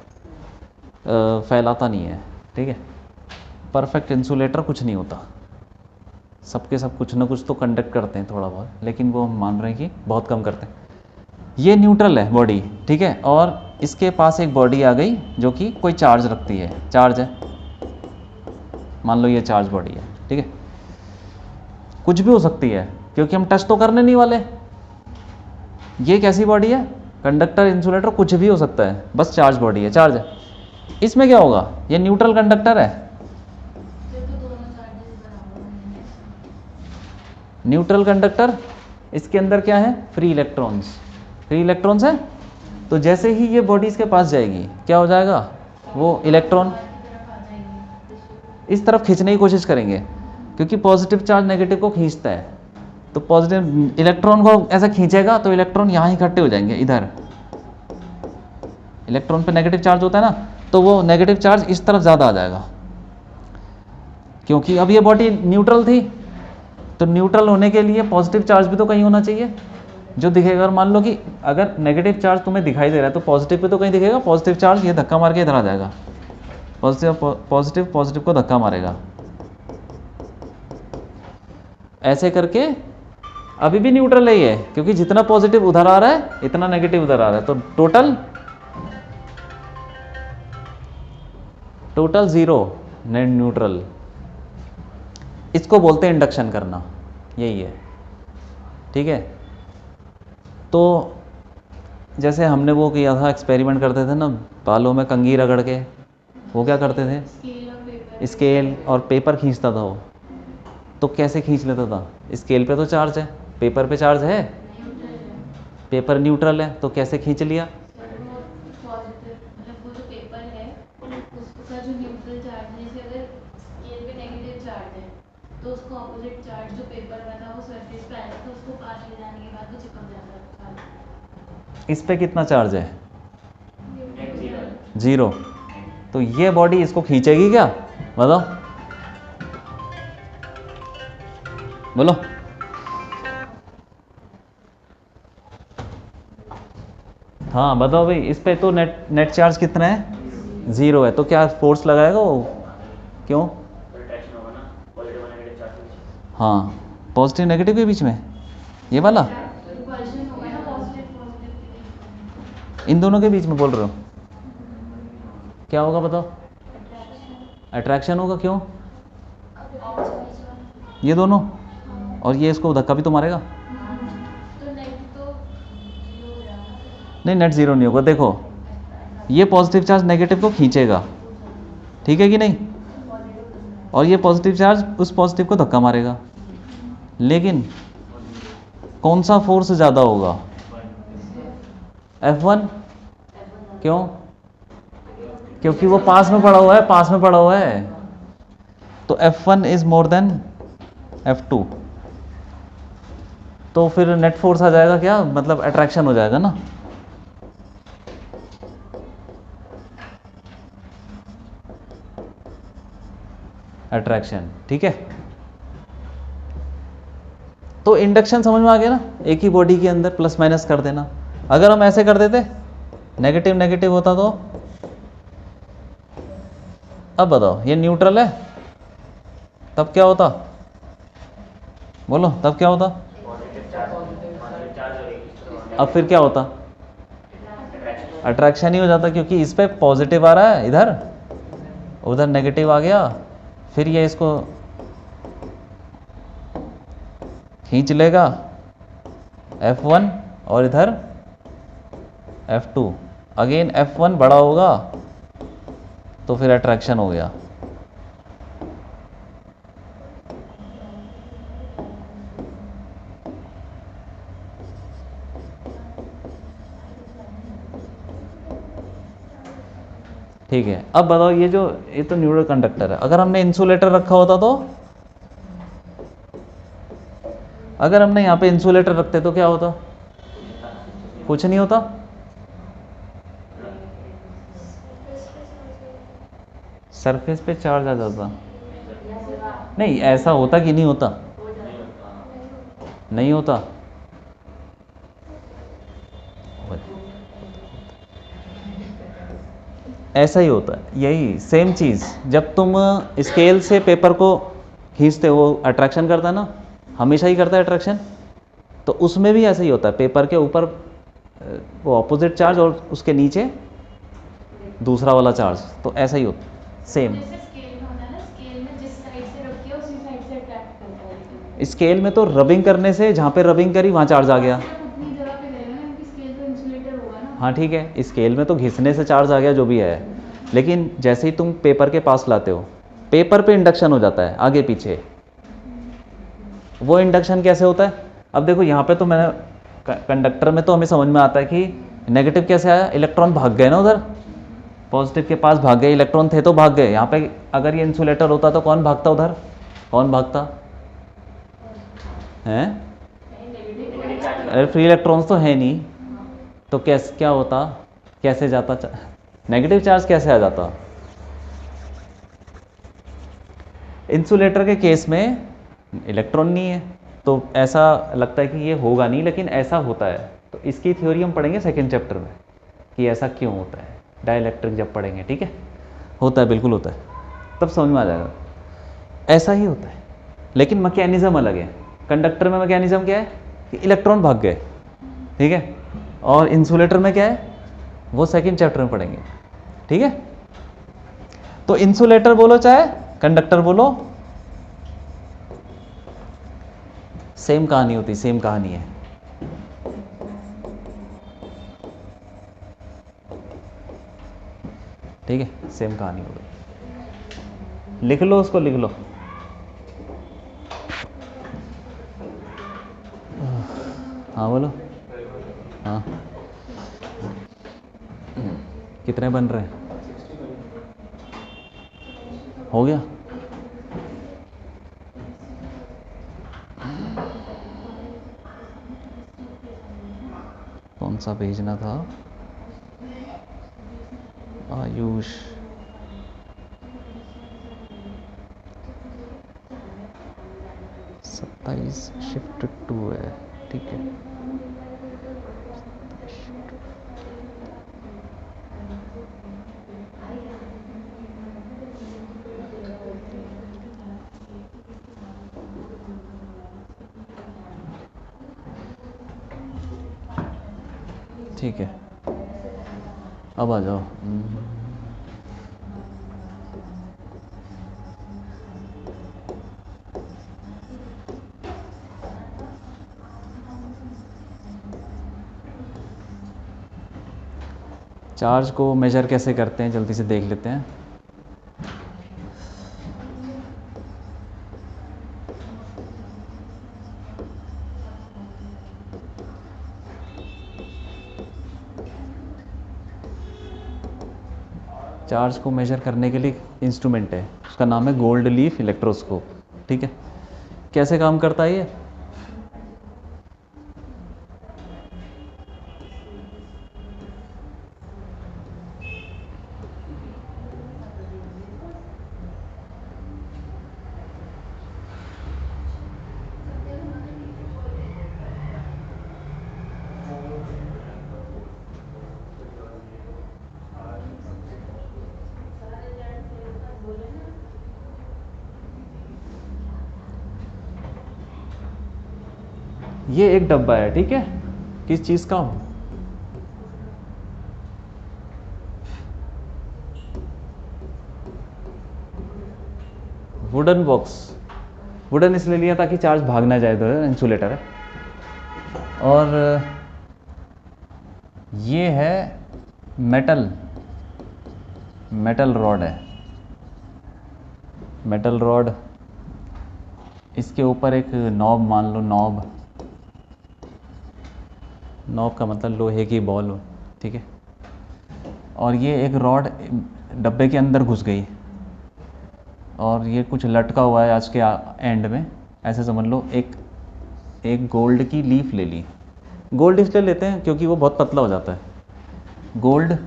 फैलाता नहीं है, ठीक है। परफेक्ट इंसुलेटर कुछ नहीं होता। सबके सब कुछ ना कुछ तो कंडक्ट करते हैं थोड़ा बहुत, लेकिन वो हम मान रहे हैं कि बहुत कम करते हैं। ये न्यूट्रल है बॉडी, ठीक है, और इसके पास एक बॉडी आ गई जो कि कोई चार्ज रखती है, चार्ज है, मान लो ये चार्ज बॉडी है, ठीक है। कुछ भी हो सकती है क्योंकि हम टच तो करने नहीं वाले। ये कैसी बॉडी है? कंडक्टर, इंसुलेटर, कुछ भी हो सकता है, बस चार्ज बॉडी है, चार्ज है। इसमें क्या होगा? ये न्यूट्रल कंडक्टर है, फिर तो दोनों चार्जेस बराबर होंगे। Neutral conductor. इसके अंदर क्या है? फ्री इलेक्ट्रॉन्स, फ्री इलेक्ट्रॉन्स है। तो जैसे ही ये बॉडी इसके पास जाएगी, क्या हो जाएगा? वो इलेक्ट्रॉन बाहर की तरफ आ जाएंगे। इस तरफ खींचने की कोशिश करेंगे, क्योंकि पॉजिटिव चार्ज नेगेटिव को खींचता है। तो पॉजिटिव इलेक्ट्रॉन को ऐसा खींचेगा तो इलेक्ट्रॉन यहाँ इकट्ठे हो जाएंगे, इधर। इलेक्ट्रॉन पे नेगेटिव चार्ज होता है ना, तो वो नेगेटिव चार्ज इस तरफ ज़्यादा आ जाएगा, क्योंकि अब ये बॉडी न्यूट्रल थी। तो न्यूट्रल होने के लिए पॉजिटिव चार्ज भी तो कहीं होना चाहिए जो दिखेगा। और मान लो कि अगर नेगेटिव चार्ज तुम्हें दिखाई दे रहा है तो पॉजिटिव पे तो कहीं दिखेगा। पॉजिटिव चार्ज ये धक्का मार के इधर आ जाएगा, पॉजिटिव को धक्का मारेगा। ऐसे करके अभी भी न्यूट्रल है ये, क्योंकि जितना पॉजिटिव उधर आ रहा है इतना नेगेटिव उधर आ रहा है, तो टोटल जीरो, नेट न्यूट्रल। इसको बोलते हैं इंडक्शन करना, यही है, ठीक है। तो जैसे हमने वो किया था, एक्सपेरिमेंट करते थे ना, बालों में कंघी रगड़ के, वो क्या करते थे? स्केल और पेपर। स्केल और पेपर खींचता था वो। तो कैसे खींच लेता था? स्केल पे तो चार्ज है, पेपर पे चार्ज है, न्यूट्रल है। पेपर न्यूट्रल है, तो कैसे खींच लिया? वो पॉजिटिव, मतलब वो जो पेपर है उसका जो न्यूट्रल चार्ज है, जैसे अगर स्केल पे नेगेटिव चार्ज है तो उसको ऑपोजिट चार्ज जो पेपर का था वो सरफेस पे आएगा, तो उसको पास ले जाने के बाद वो चिपक जाता है। इस पे कितना चार्ज है? न्यूट्रल। जीरो। तो ये बॉडी इसको खींचेगी क्या? बताओ, बोलो। हाँ बताओ भाई, इस पे तो नेट चार्ज कितना है? जीरो है। तो क्या फोर्स लगाएगा वो? क्यों? हाँ, पॉजिटिव नेगेटिव के बीच में, ये वाला, रिपल्शन होगा ना पॉजिटिव पॉजिटिव के बीच में। इन दोनों के बीच में बोल रहे हो? क्या होगा बताओ? अट्रैक्शन होगा। क्यों? ये दोनों, और ये इसको धक्का भी तो मारेगा। तो नेट तो जीरो हो जाएगा। नहीं, नेट जीरो नहीं होगा। देखो, ये पॉजिटिव चार्ज नेगेटिव को खींचेगा, ठीक है कि नहीं? और ये पॉजिटिव चार्ज उस पॉजिटिव को धक्का मारेगा। लेकिन कौन सा फोर्स ज़्यादा होगा? F1। क्यों? क्योंकि वो पास में पड़ा हुआ है, पास में पड़ा हुआ है। तो F1 is more than F2। तो फिर नेट फोर्स आ जाएगा क्या? मतलब अट्रैक्शन हो जाएगा ना। अट्रैक्शन, ठीक है। तो इंडक्शन समझ में आ गया ना, एक ही बॉडी के अंदर प्लस माइनस कर देना। अगर हम ऐसे कर देते, नेगेटिव नेगेटिव होता, तो अब बताओ, ये न्यूट्रल है, तब क्या होता? बोलो, तब क्या होता? अब फिर क्या होता? अट्रैक्शन ही हो जाता, क्योंकि इस पे पॉजिटिव आ रहा है, इधर उधर नेगेटिव आ गया। फिर ये इसको खींच लेगा, F1, और इधर F2। अगेन F1 बड़ा होगा तो फिर अट्रैक्शन हो गया। ठीक है, अब बताओ, ये तो न्यूट्रल कंडक्टर है। अगर हमने इंसुलेटर रखा होता तो, अगर हमने यहाँ पे इंसुलेटर रखते तो क्या होता? कुछ नहीं होता। सरफेस पे चार्ज आ जाता। नहीं, ऐसा होता कि नहीं होता? नहीं होता। ऐसा ही होता है, यही सेम चीज़। जब तुम स्केल से पेपर को खींचते वो अट्रैक्शन करता है ना, हमेशा ही करता है अट्रैक्शन। तो उसमें भी ऐसे ही होता है, पेपर के ऊपर वो ऑपोजिट चार्ज और उसके नीचे दूसरा वाला चार्ज, तो ऐसा ही होता सेम। जैसे स्केल में होता है ना, स्केल में जिस साइड से रखिए उसी साइड से अट्रैक्ट करता है, लेकिन स्केल में तो रबिंग करने से जहाँ पे रबिंग करी वहाँ चार्ज आ गया। सिर्फ उतनी जगह पे करेगा ना, क्योंकि स्केल तो इंसुलेटर होगा ना। हाँ ठीक है, स्केल में तो घिसने से चार्ज आ गया जो भी है, लेकिन जैसे ही तुम पेपर के पास लाते हो, पेपर पे इंडक्शन हो जाता है आगे पीछे। वो इंडक्शन कैसे होता है? अब देखो यहाँ पे तो मैंने कंडक्टर में तो हमें समझ में आता है कि नेगेटिव कैसे आया, इलेक्ट्रॉन भाग गए ना उधर, पॉजिटिव के पास भाग गए, इलेक्ट्रॉन थे तो भाग गए। यहाँ पे अगर ये इंसुलेटर होता तो कौन भागता उधर, कौन भागता हैं? अरे फ्री इलेक्ट्रॉन्स तो है नहीं, तो कैसे क्या होता, कैसे जाता, नेगेटिव चार्ज कैसे आ जाता? इंसुलेटर के केस में इलेक्ट्रॉन नहीं है, तो ऐसा लगता है कि ये होगा नहीं, लेकिन ऐसा होता है। तो इसकी थ्योरी हम पढ़ेंगे सेकेंड चैप्टर में कि ऐसा क्यों होता है, डाइलेक्ट्रिक जब पढ़ेंगे, ठीक है। होता है, बिल्कुल होता है, तब समझ में आ जाएगा। ऐसा ही होता है, लेकिन मैकेनिज्म अलग है। कंडक्टर में मैकेनिज्म क्या है कि इलेक्ट्रॉन भाग गए, ठीक है, और इंसुलेटर में क्या है वो सेकेंड चैप्टर में पढ़ेंगे, ठीक है। तो इंसुलेटर बोलो चाहे कंडक्टर बोलो, सेम कहानी होती, सेम कहानी है। ठीक है, सेम कहानी हो गई। लिख लो उसको, लिख लो। हाँ बोलो। हाँ कितने बन रहे हैं? हो गया? कौन सा भेजना था? आयुष, सत्ताईस शिफ्ट 2 है, ठीक है। ठीक है, अब आ जाओ। चार्ज को मेजर कैसे करते हैं जल्दी से देख लेते हैं। चार्ज को मेजर करने के लिए इंस्ट्रूमेंट है, उसका नाम है गोल्ड लीफ इलेक्ट्रोस्कोप, ठीक है। कैसे काम करता है ये? ये एक डब्बा है, ठीक है, किस चीज़ का? Wooden box. वुडन इसलिए लिया ताकि चार्ज भाग ना जाए, तो इंसुलेटर है। और ये है मेटल, मेटल रॉड है, मेटल रॉड। इसके ऊपर एक नॉब मान लो, नॉब, नॉब का मतलब लोहे की बॉल, ठीक है। और ये एक रॉड डब्बे के अंदर घुस गई, और ये कुछ लटका हुआ है आज के एंड में, ऐसे समझ लो। एक गोल्ड की लीफ ले ली, गोल्ड इसलिए लेते हैं क्योंकि वो बहुत पतला हो जाता है, गोल्ड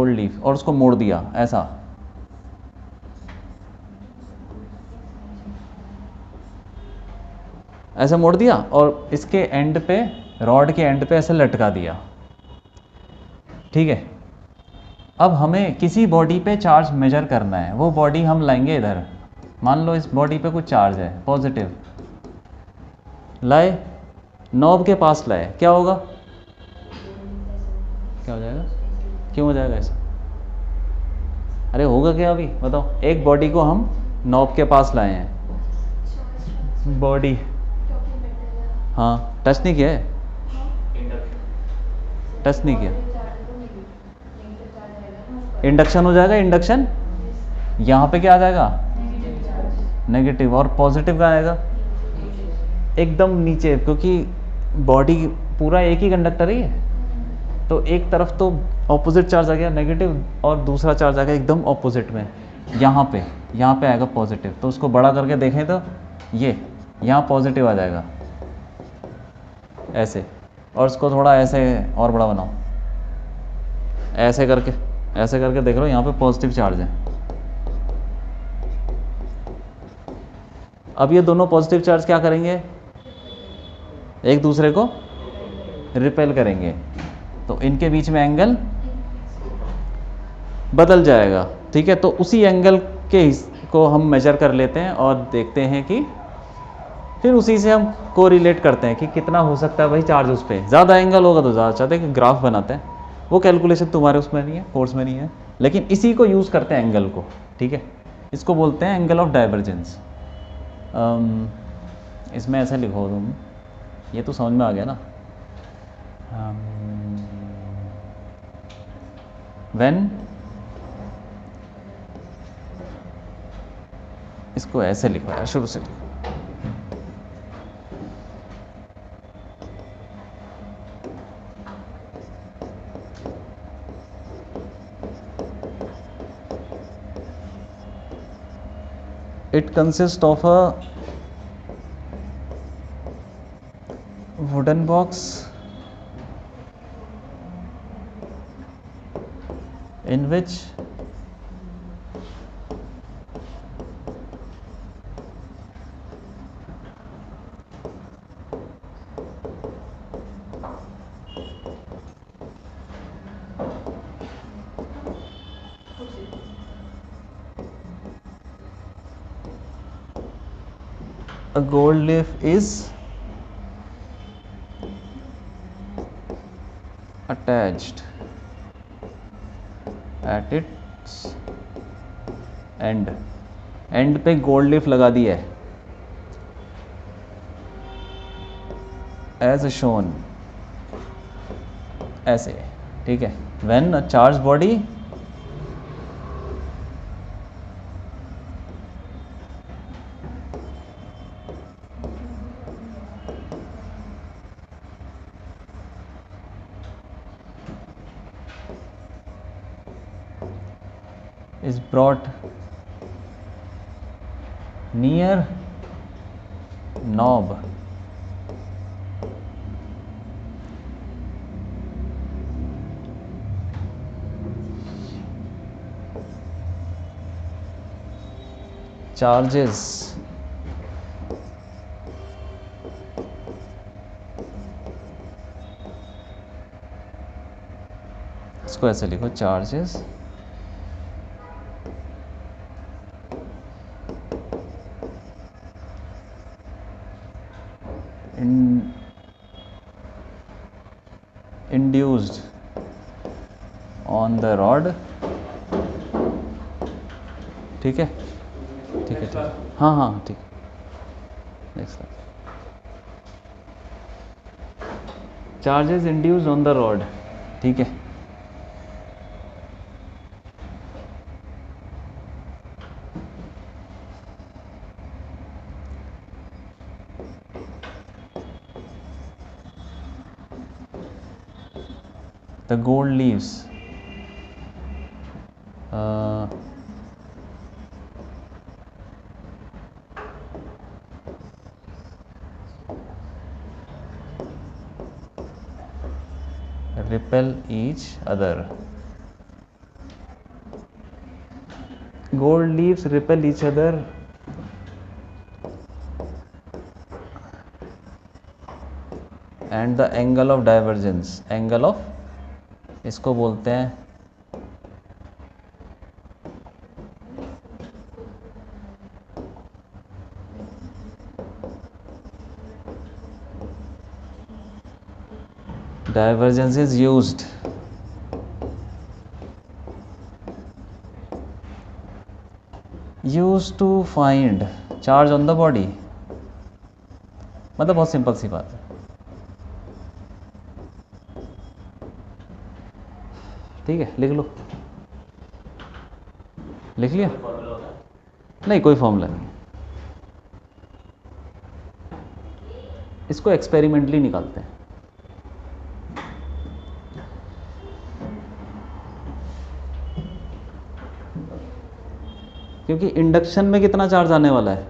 लीफ, और उसको मोड़ दिया ऐसा, ऐसे मोड़ दिया, और इसके एंड पे, रॉड के एंड पे ऐसे लटका दिया, ठीक है। अब हमें किसी बॉडी पे चार्ज मेजर करना है, वो बॉडी हम लाएंगे इधर। मान लो इस बॉडी पे कुछ चार्ज है पॉजिटिव, लाए नॉब के पास लाए, क्या होगा? क्या हो जाएगा? क्यों हो जाएगा ऐसा? अरे होगा क्या अभी बताओ। एक बॉडी को हम नॉब के पास लाए हैं, बॉडी, हाँ टच नहीं किया है, टच नहीं किया, इंडक्शन हो जाएगा। इंडक्शन यहाँ पे क्या आ जाएगा? नेगेटिव। और पॉजिटिव का आएगा एकदम नीचे, क्योंकि बॉडी पूरा एक ही कंडक्टर ही है, तो एक तरफ तो ऑपोजिट चार्ज आ गया नेगेटिव, और दूसरा चार्ज आ गया एकदम ऑपोजिट में, यहाँ पे आएगा पॉजिटिव। तो उसको बड़ा करके देखें तो ये यहाँ पॉजिटिव आ जाएगा ऐसे, और उसको थोड़ा ऐसे और बड़ा बनाओ, ऐसे करके देख लो, यहाँ पे पॉजिटिव चार्ज है। अब ये दोनों पॉजिटिव चार्ज क्या करेंगे? एक दूसरे को रिपेल करेंगे, तो इनके बीच में एंगल बदल जाएगा। ठीक है, तो उसी एंगल को हम मेजर कर लेते हैं और देखते हैं कि फिर उसी से हम कोरिलेट करते हैं कि कितना हो सकता है भाई चार्ज उस पर। ज़्यादा एंगल होगा तो ज़्यादा चाहते हैं कि ग्राफ बनाते हैं, वो कैलकुलेशन तुम्हारे उसमें नहीं है, कोर्स में नहीं है, लेकिन इसी को यूज़ करते हैं एंगल को। ठीक है, इसको बोलते हैं एंगल ऑफ डाइवर्जेंस। इसमें ऐसे लिखो तुम, ये तो समझ में आ गया ना। व्हेन, इसको ऐसे लिखो यार, शुरू से लिखो। It consists of a wooden box in which a gold leaf is attached at its end पे गोल्ड लीफ लगा दी है as shown, ऐसे। ठीक है, when a charged body is brought near knob, charges इसको ऐसे लिखो, charges induced on the rod। ठीक है, ठीक है, ठीक है, हाँ हाँ ठीक, next. Charges induced on the rod. ठीक है, the gold leaves repel each other, gold leaves repel each other and the angle of divergence, angle of, इसको बोलते हैं divergence is used to find charge on the body. मतलब बहुत simple सी बात है। ठीक है, लिख लो। लिख लिया? नहीं, कोई फॉर्मूला नहीं। इसको एक्सपेरिमेंटली निकालते हैं। क्योंकि इंडक्शन में कितना चार्ज आने वाला है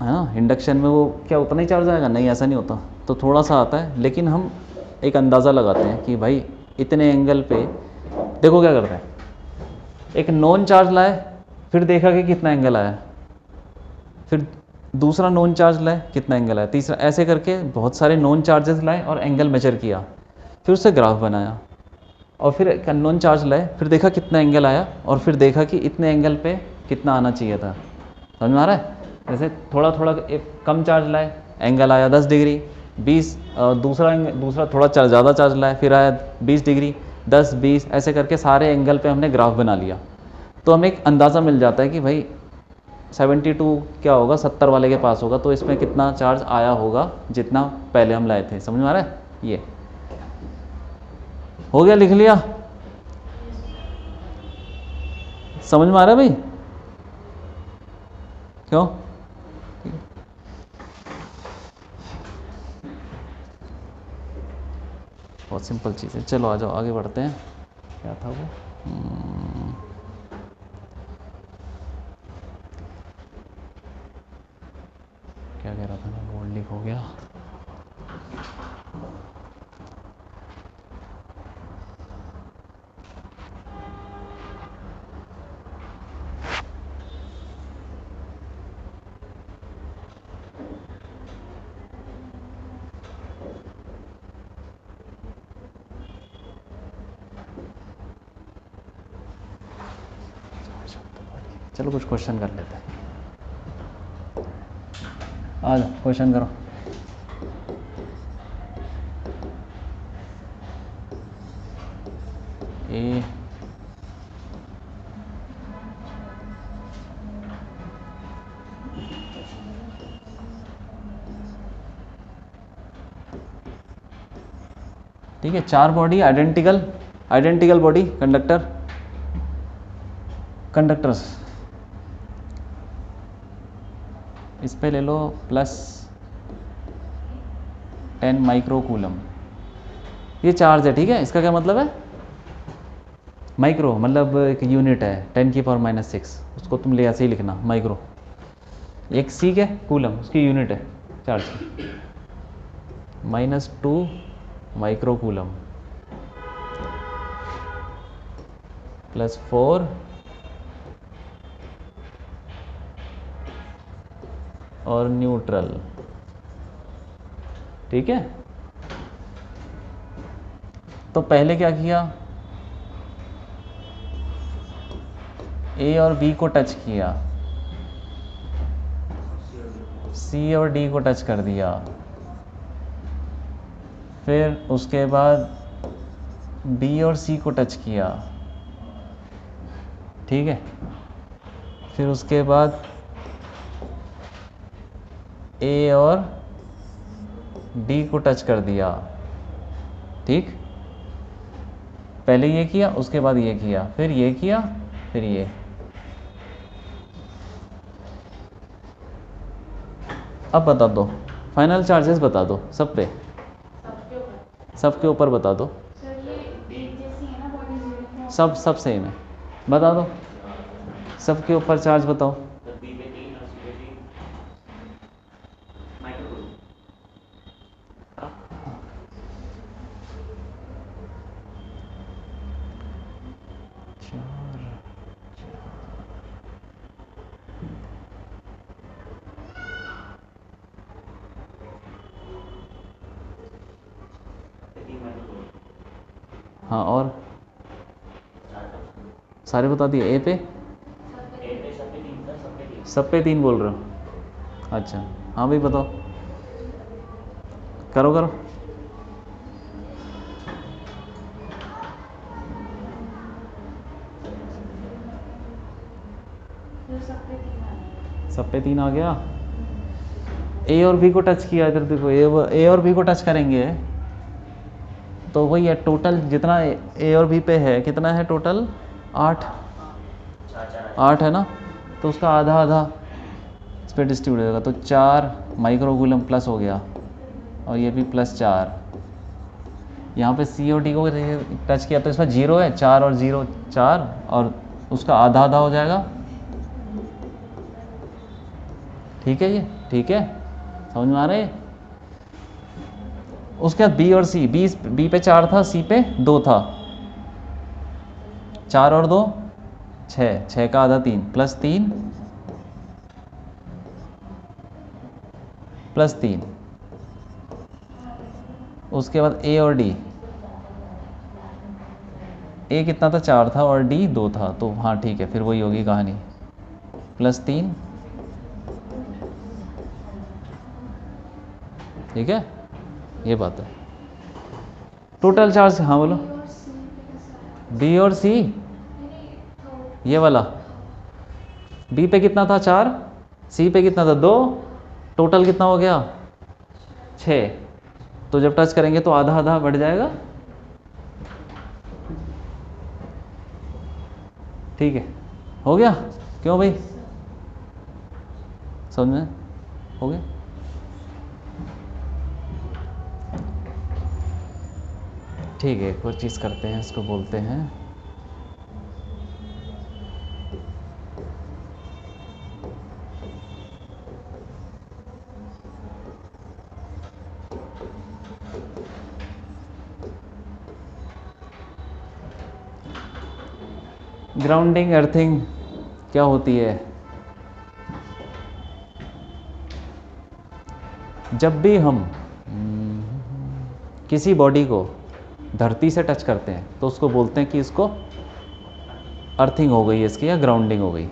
ना? इंडक्शन में वो क्या उतना ही चार्ज आएगा? नहीं, ऐसा नहीं होता। तो थोड़ा सा आता है, लेकिन हम एक अंदाज़ा लगाते हैं कि भाई इतने एंगल पे। देखो क्या करते हैं, एक नॉन चार्ज लाए, फिर देखा कि कितना एंगल आया, फिर दूसरा नॉन चार्ज लाए, कितना एंगल आया, तीसरा, ऐसे करके बहुत सारे नॉन चार्जेस लाए और एंगल मेजर किया, फिर उससे ग्राफ बनाया। और फिर एक अननोन चार्ज लाए, फिर देखा कितना एंगल आया, और फिर देखा कि इतने एंगल पे कितना आना चाहिए था। समझ में आ रहा है? जैसे थोड़ा थोड़ा एक कम चार्ज लाए, एंगल आया 10 डिग्री, 20, दूसरा थोड़ा ज़्यादा चार्ज लाए, फिर आया 20 डिग्री, 10, 20, ऐसे करके सारे एंगल पे हमने ग्राफ बना लिया। तो हमें एक अंदाज़ा मिल जाता है कि भाई 72 क्या होगा, 70 वाले के पास होगा, तो इसमें कितना चार्ज आया होगा जितना पहले हम लाए थे। समझ में आ रहा है? ये हो गया, लिख लिया? समझ में आ रहा है भाई? क्यों? बहुत सिंपल चीज़ है। चलो आ जाओ, आगे बढ़ते हैं। क्या था वो? क्या कह रहा था मैं? बोर्ड लीक हो गया। चलो कुछ क्वेश्चन कर लेते हैं। आ जाओ, क्वेश्चन करो। ए ठीक है, 4 बॉडी आइडेंटिकल बॉडी कंडक्टर्स। इस पे ले लो +10 माइक्रो कूलम। ये चार्ज है, ठीक है? इसका क्या मतलब है? माइक्रो मतलब एक यूनिट है, 10⁻⁻6, उसको तुम ले ऐसे ही लिखना, माइक्रो। एक सी के कूलम उसकी यूनिट है चार्ज की, -2 माइक्रो कूलम +4 और न्यूट्रल। ठीक है, तो पहले क्या किया, ए और बी को टच किया, सी और डी को टच कर दिया, फिर उसके बाद बी और सी को टच किया। ठीक है, फिर उसके बाद ए और डी को टच कर दिया। ठीक, पहले ये किया, उसके बाद ये किया, फिर ये किया, फिर ये। अब बता दो फाइनल चार्जेस, बता दो सब पे, सबके ऊपर बता दो। सब सेम है, बता दो सबके ऊपर चार्ज बताओ। हाँ, और सारे बता दिए। ए पे सब पे 3 बोल रहे हो? अच्छा, हाँ भाई बताओ। करो करो। फिर सब पे 3 आ गया। सब पे 3 आ गया। ए और बी को टच किया, इधर देखो ए और बी को टच करेंगे तो वही है टोटल जितना ए और बी पे है, कितना है टोटल 8, 8 है ना, तो उसका आधा आधा इस पर डिस्ट्रीब्यूट होगा, तो 4 माइक्रोकूलम प्लस हो गया और ये भी +4। यहाँ पे सी और डी को टच किया तो इसमें 0 है, 4 और 0 4, और उसका आधा आधा हो जाएगा। ठीक है, ये ठीक है, समझ में आ रहा है। उसके बाद बी और सी, बी पे 4 था, सी पे 2 था, 4 और 2 6, 6 का आधा 3 +3 +3। उसके बाद ए और डी, ए कितना था 4 था और डी 2 था, तो हाँ ठीक है, फिर वही होगी कहानी, +3। ठीक है, ये बात है। टोटल चार्ज, हाँ बोलो। बी और सी, ये वाला बी पे कितना था 4, सी पे कितना था 2, टोटल कितना हो गया 6। तो जब टच करेंगे तो आधा आधा बढ़ जाएगा। ठीक है, हो गया। क्यों भाई, समझ में हो गया। ठीक है, एक और चीज़ करते हैं, इसको बोलते हैं ग्राउंडिंग अर्थिंग। क्या होती है, जब भी हम किसी बॉडी को धरती से टच करते हैं तो उसको बोलते हैं कि इसको अर्थिंग हो गई है इसकी, या ग्राउंडिंग हो गई।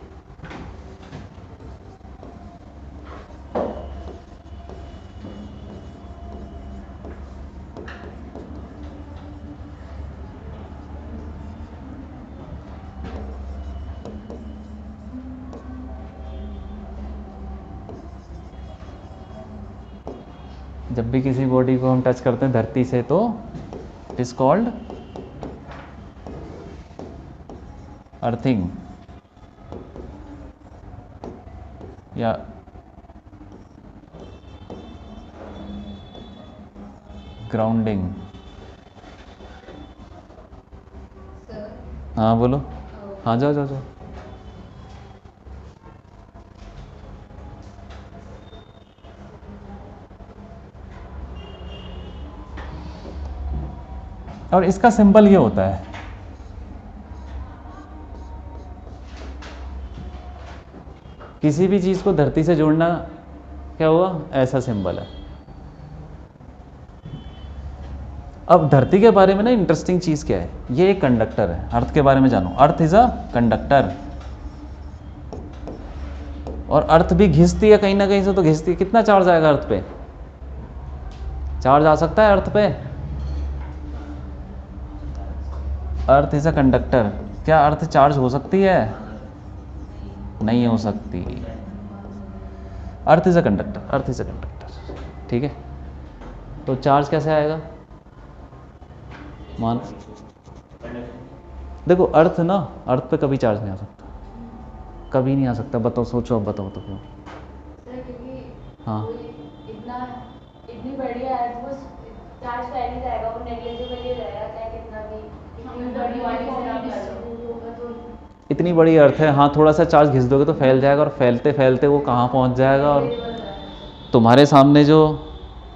जब भी किसी बॉडी को हम टच करते हैं धरती से तो इट इज कॉल्ड अर्थिंग या ग्राउंडिंग। हाँ बोलो। हाँ जाओ जाओ जाओ। और इसका सिंबल ये होता है, किसी भी चीज़ को धरती से जोड़ना क्या हुआ, ऐसा सिंबल है। अब धरती के बारे में ना इंटरेस्टिंग चीज़ क्या है, ये एक कंडक्टर है। अर्थ के बारे में जानो, अर्थ इज अ कंडक्टर। और अर्थ भी घिसती है कहीं ना कहीं से, तो घिसती है। कितना चार्ज आएगा अर्थ पे, चार्ज आ सकता है अर्थ पे। Earth is a conductor. क्या अर्थ चार्ज हो सकती है, नहीं हो सकती। Earth is a conductor, earth is a conductor. ठीक है, तो चार्ज कैसे आएगा, मान देखो अर्थ ना, अर्थ पे कभी चार्ज नहीं आ सकता, कभी नहीं आ सकता। बताओ, सोचो, अब बताओ तो क्यों। हाँ, इतनी बड़ी है वो चार्ज फैल ही जाएगा, वो नेग्लिजिबल ही रहेगा, चाहे कितना भी इतनी बड़ी बॉडी से आप कर लो तो इतनी बड़ी अर्थ है, हाँ थोड़ा सा चार्ज घिस दोगे तो फैल जाएगा, और फैलते फैलते वो कहाँ पहुँच जाएगा, और तुम्हारे सामने जो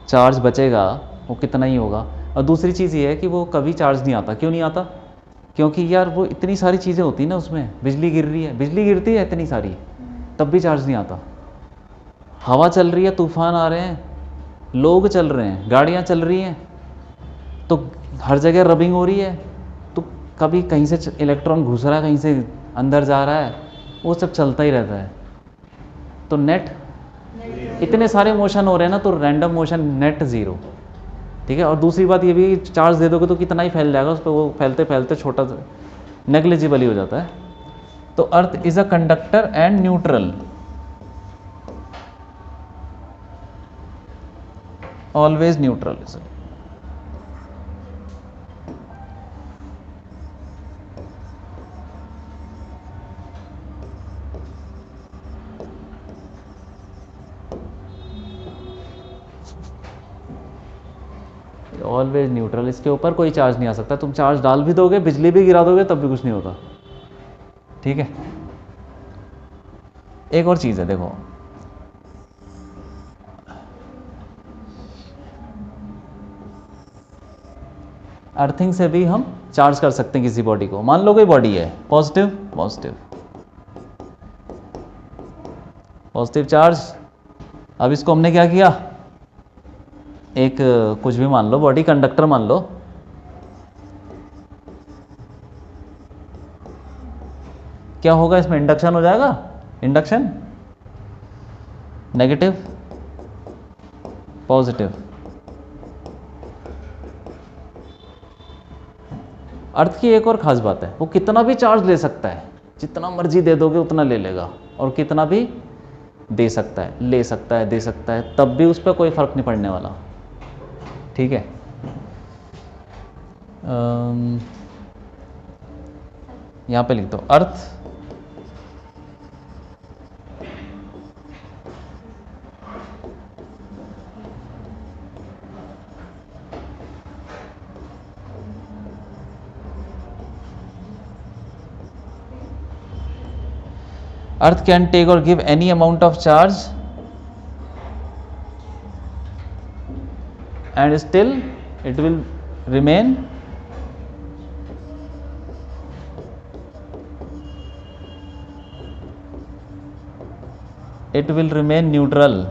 चार्ज बचेगा वो कितना ही होगा। और दूसरी चीज़ ये है कि वो कभी चार्ज नहीं आता। क्यों नहीं आता, क्योंकि यार वो इतनी सारी चीज़ें होती हैं ना उसमें, बिजली गिर रही है, बिजली गिरती है इतनी सारी, तब भी चार्ज नहीं आता। हवा चल रही है, तूफान आ रहे हैं, लोग चल रहे हैं, गाड़ियाँ चल रही हैं, तो हर जगह रबिंग हो रही है, तो कभी कहीं से इलेक्ट्रॉन घुस रहा है, कहीं से अंदर जा रहा है, वो सब चलता ही रहता है। तो नेट इतने सारे मोशन हो रहे हैं ना, तो रैंडम मोशन नेट ज़ीरो। ठीक है। और दूसरी बात ये भी, चार्ज दे दोगे तो कितना ही फैल जाएगा उस पर, वो फैलते फैलते छोटा नेग्लिजिबल ही हो जाता है। तो earth is a conductor and neutral, always neutral. Always neutral, इसके ऊपर कोई चार्ज नहीं आ सकता। तुम चार्ज डाल भी दोगे, बिजली भी गिरा दोगे, तब भी कुछ नहीं होता। ठीक है। एक और चीज़ है, देखो, अर्थिंग से भी हम चार्ज कर सकते हैं किसी बॉडी को। मान लो कोई बॉडी है पॉजिटिव पॉजिटिव पॉजिटिव चार्ज। अब इसको हमने क्या किया, एक कुछ भी मान लो, बॉडी कंडक्टर मान लो, क्या होगा इसमें, इंडक्शन हो जाएगा। Induction, negative positive. अर्थ की एक और खास बात है, वो कितना भी चार्ज ले सकता है, जितना मर्जी दे दोगे उतना ले लेगा, और कितना भी दे सकता है, ले सकता है, दे सकता है, तब भी उस पर कोई फर्क नहीं पड़ने वाला। ठीक है। यहाँ पे लिख दो, अर्थ Earth can take or give any amount of charge and still it will remain neutral।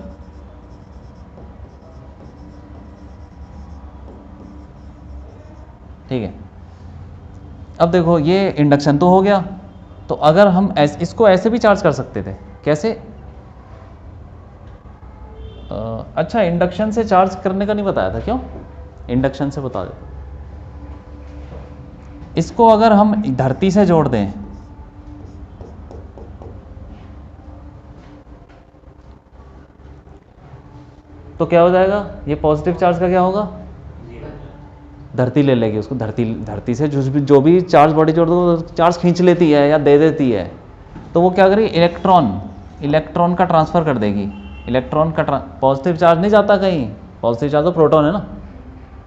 ठीक है। अब देखो, ये इंडक्शन तो हो गया, तो अगर हम इसको ऐसे भी चार्ज कर सकते थे। कैसे? अच्छा, इंडक्शन से चार्ज करने का नहीं बताया था, क्यों? इंडक्शन से बता देता। इसको अगर हम धरती से जोड़ दें तो क्या हो जाएगा, ये पॉजिटिव चार्ज का क्या होगा, धरती ले लेगी उसको। धरती से जो भी चार्ज बॉडी जोड़ दो, चार्ज खींच लेती है या दे देती है, तो वो क्या करेगी, इलेक्ट्रॉन का ट्रांसफ़र कर देगी। इलेक्ट्रॉन का पॉजिटिव चार्ज नहीं जाता कहीं, पॉजिटिव चार्ज तो प्रोटॉन है ना,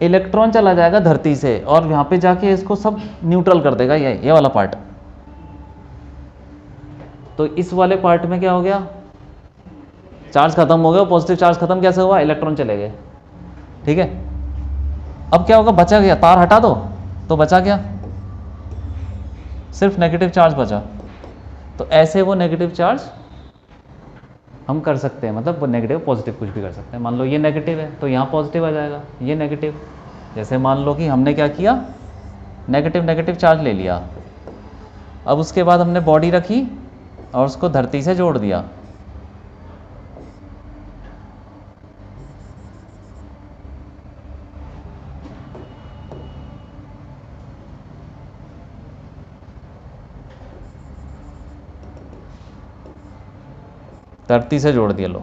इलेक्ट्रॉन चला जाएगा धरती से और यहाँ पे जाके इसको सब न्यूट्रल कर देगा, ये वाला पार्ट। तो इस वाले पार्ट में क्या हो गया, चार्ज खत्म हो गया। पॉजिटिव चार्ज खत्म कैसे हुआ, इलेक्ट्रॉन चले गए। ठीक है। अब क्या होगा, बचा गया, तार हटा दो तो बचा क्या, सिर्फ नेगेटिव चार्ज बचा। तो ऐसे वो नेगेटिव चार्ज हम कर सकते हैं, मतलब वो नेगेटिव पॉजिटिव कुछ भी कर सकते हैं। मान लो ये नेगेटिव है तो यहाँ पॉजिटिव आ जाएगा, ये नेगेटिव। जैसे मान लो कि हमने क्या किया, नेगेटिव चार्ज ले लिया। अब उसके बाद हमने बॉडी रखी और उसको धरती से जोड़ दिया। धरती से जोड़ दिया, लो।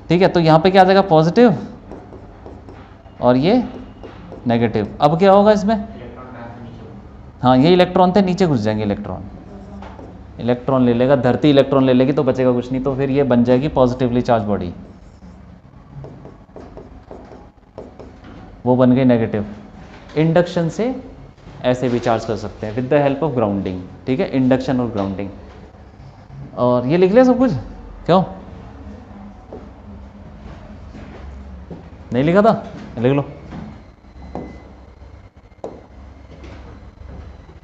ठीक है। तो यहाँ पे क्या आ जाएगा, पॉजिटिव और ये नेगेटिव। अब क्या होगा इसमें, हाँ, ये इलेक्ट्रॉन थे नीचे घुस जाएंगे, इलेक्ट्रॉन ले लेगा, धरती इलेक्ट्रॉन ले लेगी तो बचेगा कुछ नहीं। तो फिर ये बन जाएगी पॉजिटिवली चार्ज बॉडी, वो बन गई नेगेटिव। इंडक्शन से ऐसे भी चार्ज कर सकते हैं with the help of grounding. ठीक है, इंडक्शन और ग्राउंडिंग। और ये लिख लिया सब कुछ, क्यों नहीं लिखा था, लिख लो,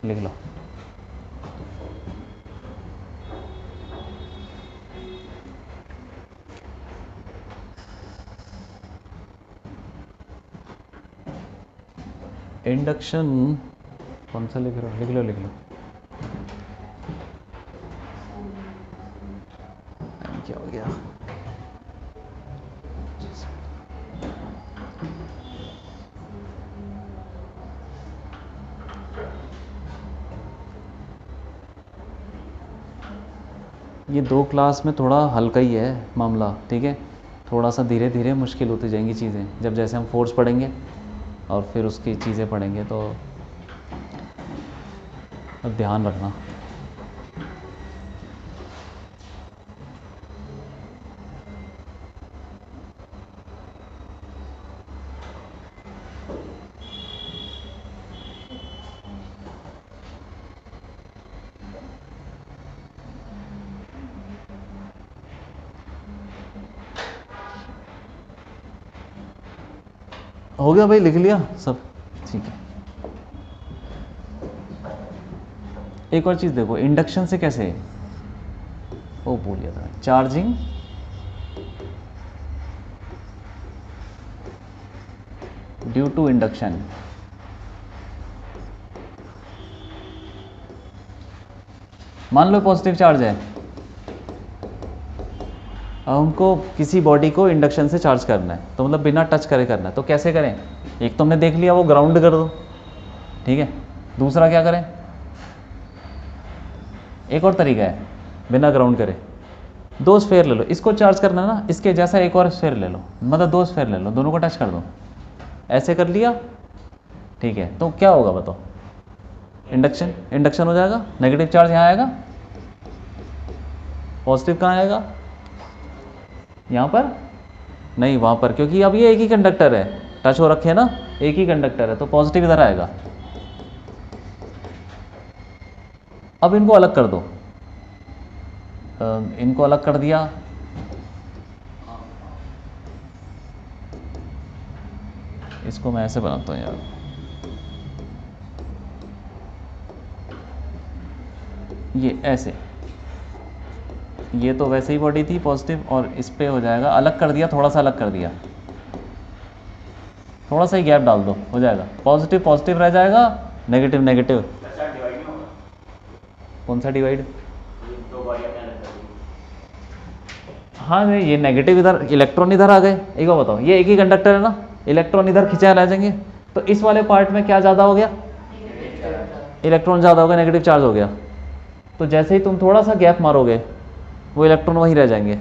लिख लो। इंडक्शन कौन सा लिख रहे हो, लिख लो, लिख लो। क्या हो गया, ये 2 क्लास में थोड़ा हल्का ही है मामला, ठीक है। थोड़ा सा धीरे धीरे मुश्किल होती जाएंगी चीज़ें, जब जैसे हम फोर्स पढ़ेंगे और फिर उसकी चीज़ें पढ़ेंगे, तो अब ध्यान रखना। हो गया भाई, लिख लिया सब, ठीक है। एक और चीज़ देखो, इंडक्शन से कैसे, वो भूल गया था, चार्जिंग ड्यू टू इंडक्शन। मान लो पॉजिटिव चार्ज है, अब हमको किसी बॉडी को इंडक्शन से चार्ज करना है, तो मतलब बिना टच करे करना है, तो कैसे करें? एक तो हमने देख लिया, वो ग्राउंड कर दो, ठीक है। दूसरा क्या करें? एक और तरीका है बिना ग्राउंड करे, 2 स्फेयर ले लो, इसको चार्ज करना ना, इसके जैसा एक और स्फेयर ले लो, मतलब 2 स्फेयर ले लो, दोनों को टच कर दो, ऐसे कर लिया, ठीक है। तो क्या होगा बताओ? इंडक्शन हो जाएगा। नेगेटिव चार्ज यहाँ आएगा, पॉजिटिव कहाँ आएगा? यहाँ पर नहीं, वहाँ पर, क्योंकि अब ये एक ही कंडक्टर है, टच हो रखे हैं ना, एक ही कंडक्टर है, तो पॉजिटिव इधर आएगा। अब इनको अलग कर दो, इनको अलग कर दिया, इसको मैं ऐसे बनाता हूँ यार, ये ऐसे, ये तो वैसे ही बॉडी थी पॉजिटिव, और इस पे हो जाएगा, अलग कर दिया, थोड़ा सा अलग कर दिया, थोड़ा सा ही गैप डाल दो, हो जाएगा। पॉजिटिव पॉजिटिव रह जाएगा, नेगेटिव नेगेटिव। कौन सा डिवाइड? हाँ नहीं, ये नेगेटिव इधर, इलेक्ट्रॉन इधर आ गए। एक बार बताओ, ये एक ही कंडक्टर है ना, इलेक्ट्रॉन इधर खिंचाए रह जाएंगे, तो इस वाले पार्ट में क्या ज़्यादा हो गया? इलेक्ट्रॉन ज़्यादा हो गया, नेगेटिव चार्ज हो गया। तो जैसे ही तुम थोड़ा सा गैप मारोगे, वो इलेक्ट्रॉन वहीं रह जाएंगे,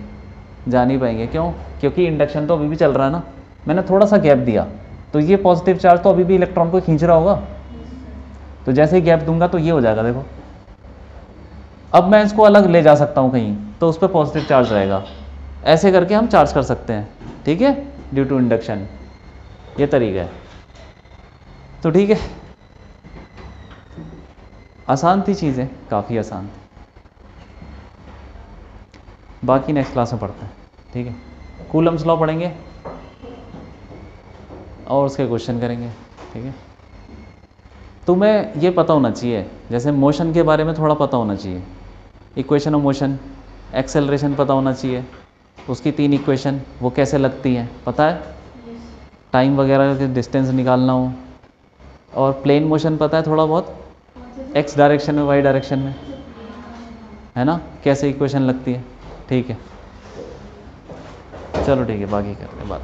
जा नहीं पाएंगे। क्यों? क्योंकि इंडक्शन तो अभी भी चल रहा है ना, मैंने थोड़ा सा गैप दिया, तो ये पॉजिटिव चार्ज तो अभी भी इलेक्ट्रॉन को खींच रहा होगा, तो जैसे ही गैप दूंगा तो ये हो जाएगा, देखो। अब मैं इसको अलग ले जा सकता हूँ कहीं, तो उस पर पॉजिटिव चार्ज रहेगा। ऐसे करके हम चार्ज कर सकते हैं, ठीक है, ड्यू टू इंडक्शन। ये तरीका है, तो ठीक है, आसान थी चीज़ें, काफ़ी आसान थी। बाकी नेक्स्ट क्लास में पढ़ते हैं, ठीक है। कूलम्स लॉ पढ़ेंगे और उसके क्वेश्चन करेंगे, ठीक है। तुम्हें ये पता होना चाहिए, जैसे मोशन के बारे में थोड़ा पता होना चाहिए, इक्वेशन ऑफ मोशन, एक्सेलरेशन पता होना चाहिए, उसकी 3 इक्वेशन, वो कैसे लगती हैं पता है, टाइम वगैरह के डिस्टेंस निकालना हो, और प्लेन मोशन पता है थोड़ा बहुत, एक्स डायरेक्शन में, वाई डायरेक्शन में, है ना, कैसे इक्वेशन लगती है, ठीक है। चलो ठीक है, बाकी करते हैं बात।